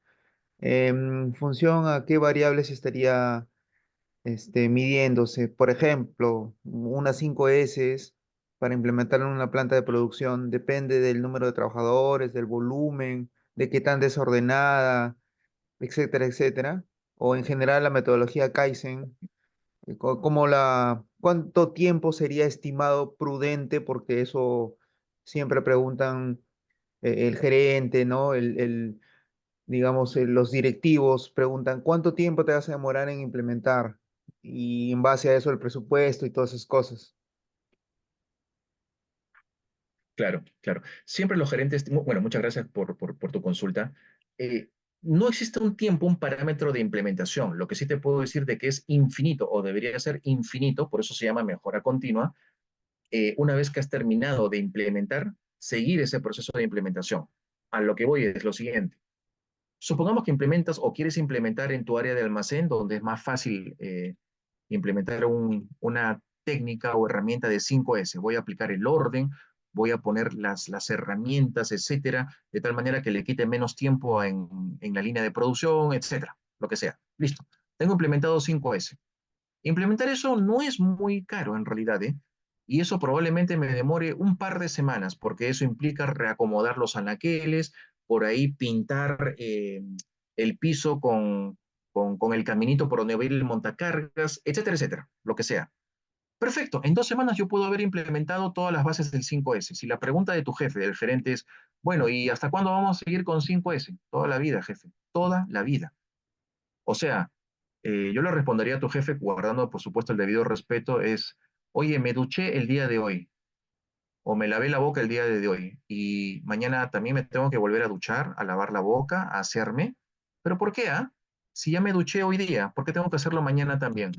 En función a qué variables estaría midiéndose. Por ejemplo, unas 5S para implementar en una planta de producción depende del número de trabajadores, del volumen, de qué tan desordenada, etcétera, etcétera. O en general la metodología Kaizen cuánto tiempo sería estimado prudente, porque eso siempre preguntan el gerente, ¿no? Digamos, los directivos preguntan cuánto tiempo te vas a demorar en implementar y en base a eso el presupuesto y todas esas cosas. Claro, claro. Siempre los gerentes, bueno, muchas gracias por tu consulta. No existe un tiempo, un parámetro de implementación. Lo que sí te puedo decir de que es infinito o debería ser infinito, por eso se llama mejora continua. Una vez que has terminado de implementar, seguir ese proceso de implementación. A lo que voy es lo siguiente. Supongamos que implementas o quieres implementar en tu área de almacén, donde es más fácil implementar una técnica o herramienta de 5S. Voy a aplicar el orden, voy a poner las herramientas, etcétera, de tal manera que le quite menos tiempo en la línea de producción, etcétera, lo que sea. Listo. Tengo implementado 5S. Implementar eso no es muy caro en realidad, ¿eh? Y eso probablemente me demore un par de semanas, porque eso implica reacomodar los anaqueles, por ahí pintar el piso con el caminito por donde va a ir el montacargas, etcétera, etcétera, lo que sea. Perfecto, en 2 semanas yo puedo haber implementado todas las bases del 5S. Si la pregunta de tu jefe, del gerente es, bueno, ¿y hasta cuándo vamos a seguir con 5S? Toda la vida, jefe, toda la vida. O sea, yo le respondería a tu jefe, guardando por supuesto el debido respeto, es, oye, me duché el día de hoy, o me lavé la boca el día de hoy, y mañana también me tengo que volver a duchar, a lavar la boca, a hacerme. ¿Pero por qué, ah? Si ya me duché hoy día, ¿por qué tengo que hacerlo mañana también?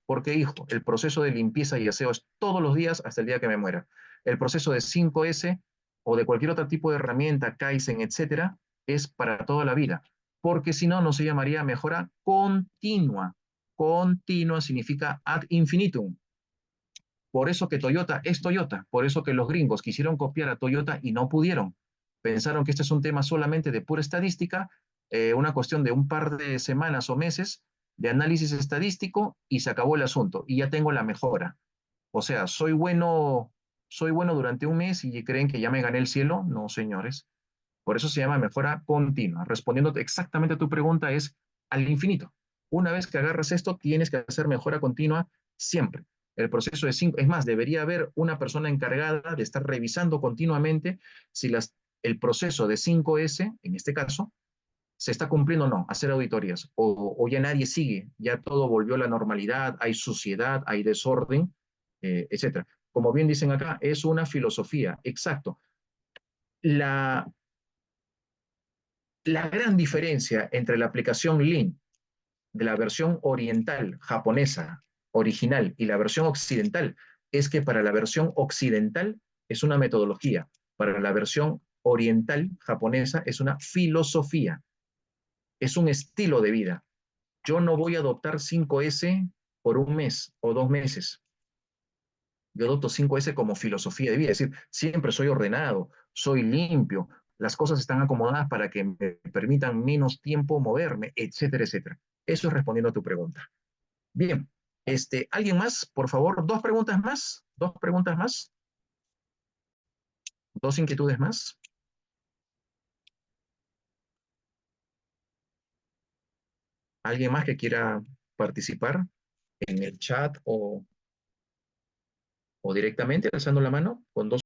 Porque, hijo, el proceso de limpieza y aseo es todos los días hasta el día que me muera. El proceso de 5S o de cualquier otro tipo de herramienta, Kaizen, etcétera, es para toda la vida. Porque si no, no se llamaría mejora continua. Continua significa ad infinitum. Por eso que Toyota es Toyota, por eso que los gringos quisieron copiar a Toyota y no pudieron. Pensaron que este es un tema solamente de pura estadística, una cuestión de un par de semanas o meses de análisis estadístico y se acabó el asunto y ya tengo la mejora. O sea, soy bueno durante un mes y creen que ya me gané el cielo. No, señores. Por eso se llama mejora continua. Respondiendo exactamente a tu pregunta es al infinito. Una vez que agarras esto, tienes que hacer mejora continua siempre. El proceso de 5, es más, debería haber una persona encargada de estar revisando continuamente si el proceso de 5S, en este caso, se está cumpliendo o no, hacer auditorías, o ya nadie sigue, ya todo volvió a la normalidad, hay suciedad, hay desorden, etcétera. Como bien dicen acá, es una filosofía, exacto. La, la gran diferencia entre la aplicación Lean de la versión oriental japonesa original y la versión occidental es que para la versión occidental es una metodología, para la versión oriental japonesa es una filosofía, es un estilo de vida. Yo no voy a adoptar 5S por un mes o 2 meses. Yo adopto 5S como filosofía de vida, es decir, siempre soy ordenado, soy limpio, las cosas están acomodadas para que me permitan menos tiempo moverme, etcétera, etcétera. Eso es respondiendo a tu pregunta. Bien, ¿Alguien más? Por favor, dos preguntas más. Dos preguntas más. Dos inquietudes más. ¿Alguien más que quiera participar en el chat o directamente alzando la mano con dos